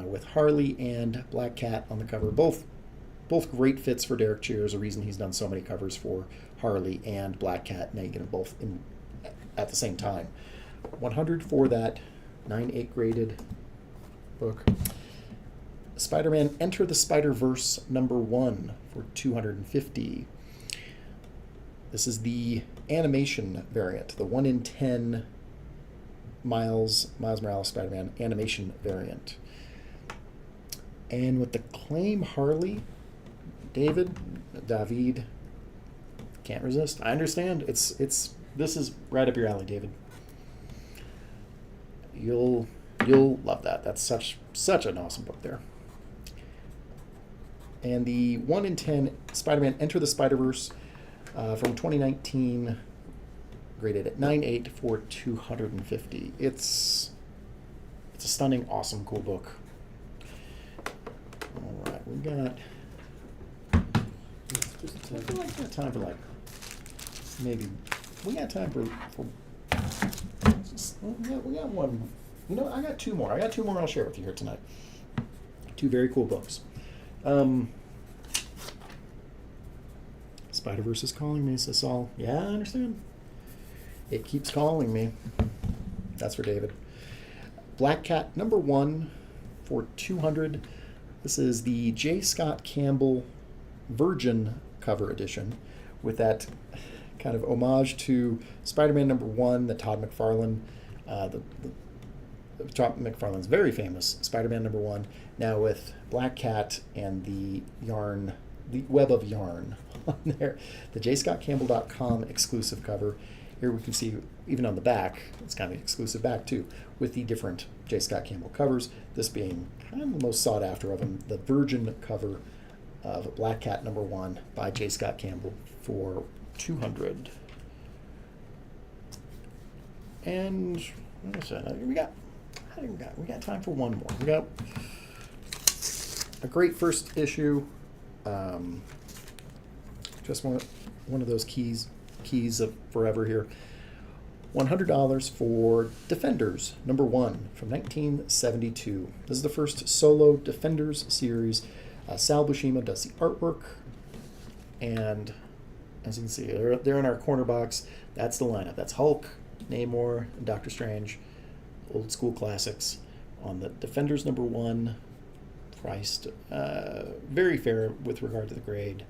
with Harley and Black Cat on the cover. Both great fits for Derek Chew. There's a reason he's done so many covers for Harley and Black Cat. Now you get them both at the same time. $100 for that 9.8 graded book. Spider-Man Enter the Spider-Verse number 1 for $250. This is the animation variant, the 1 in 10 Miles Morales Spider-Man animation variant. And with the claim Harley, David, can't resist. I understand. This is right up your alley, David. You'll love that. That's such an awesome book there. And the 1 in 10 Spider-Man Enter the Spider-Verse from 2019, graded at 9.8 for $250. It's a stunning, awesome, cool book. All right, we got. I feel like we got time for maybe we got time for we got one. You know, I got 2 more. I'll share with you here tonight. 2 very cool books. Spider-Verse is calling me, says Saul. Yeah, I understand. It keeps calling me. That's for David. Black Cat number 1 for $200. This is the J. Scott Campbell Virgin cover edition with that kind of homage to Spider-Man number 1, the Todd McFarlane, Todd McFarlane's very famous Spider-Man number 1, now with Black Cat and the web of yarn on there. The jscottcampbell.com exclusive cover. Here we can see, even on the back, it's kind of exclusive back too, with the different J. Scott Campbell covers. This being kind of the most sought after of them, the Virgin cover of Black Cat #1 by J. Scott Campbell for $200. And what is that? We got time for one more. We got a great first issue. Just one of those keys of forever here. $100 for Defenders #1 from 1972. This is the first solo Defenders series. Sal Buscema does the artwork, and as you can see, they're in our corner box. That's the lineup. That's Hulk, Namor, and Doctor Strange. Old school classics on the Defenders #1. Priced very fair with regard to the grade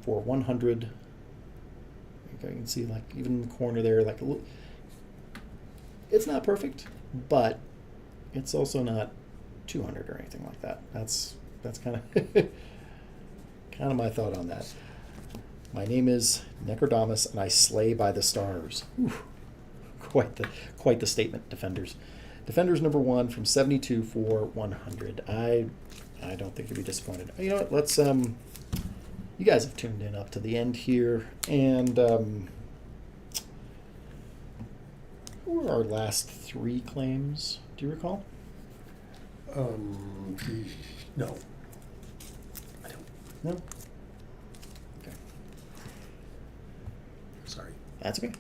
for $100. You can see, like, even in the corner there, like a little. It's not perfect, but it's also not $200 or anything like that. That's kind of my thought on that. My name is Necrodamus, and I slay by the stars. Whew. Quite the statement, Defenders. Defenders #1 from 72 for $100. I don't think you'll be disappointed. You know what? Let's you guys have tuned in up to the end here, and who were our last 3 claims? Do you recall? No. I don't. No. Okay, Sorry. that's okay.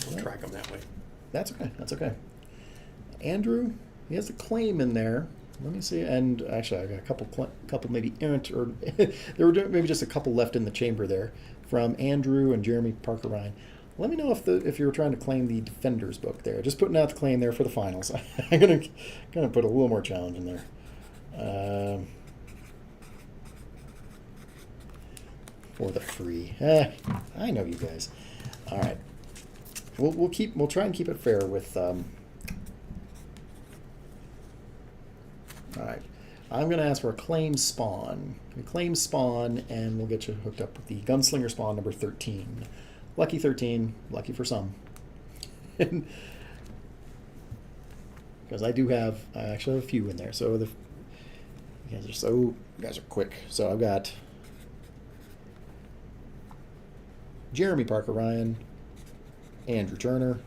We'll track them that way. That's okay. That's okay. Andrew, he has a claim in there. Let me see. And actually, I got a couple maybe errant, or there were maybe just a couple left in the chamber there from Andrew and Jeremy Parker Ryan. Let me know if you were trying to claim the Defenders book there. Just putting out the claim there for the finals. I'm gonna put a little more challenge in there. For the free. I know you guys. All right. We'll try and keep it fair with. All right, I'm going to ask for a claim spawn. And we'll get you hooked up with the Gunslinger Spawn #13. Lucky 13, lucky for some. Because I actually have a few in there. So you guys are quick. So I've got Jeremy Parker Ryan, Andrew Turner,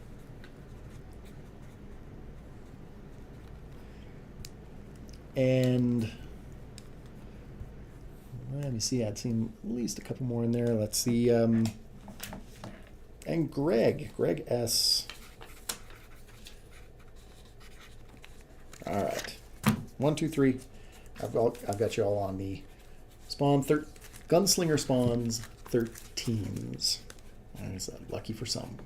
and let me see, I'd seen at least a couple more in there. Let's see, and Greg S. All right, 1, 2, 3. I've got you all on the Gunslinger Spawns 13s. And it's lucky for some.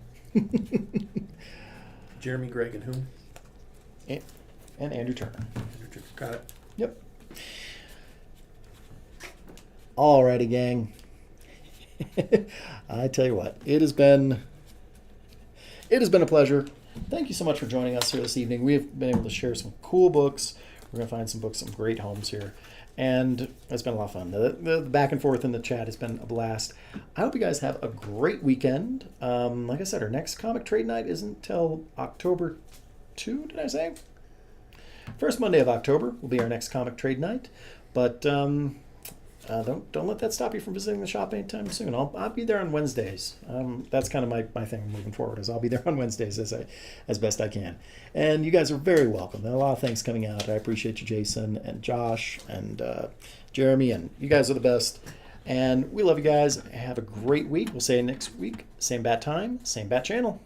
Jeremy, Greg, and whom? And Andrew Turner. Got it. Yep. Alrighty, gang. I tell you what, it has been a pleasure. Thank you so much for joining us here this evening. We've been able to share some cool books. We're going to find some great homes here. And it's been a lot of fun. The back and forth in the chat has been a blast. I hope you guys have a great weekend. Like I said, our next comic trade night isn't until October 2, did I say? First Monday of October will be our next comic trade night. But don't let that stop you from visiting the shop anytime soon. I'll be there on Wednesdays. That's kind of my thing moving forward, is I'll be there on Wednesdays as best I can. And you guys are very welcome. There are a lot of things coming out. I appreciate you, Jason and Josh and Jeremy, and you guys are the best. And we love you guys. Have a great week. We'll see you next week. Same bat time, same bat channel.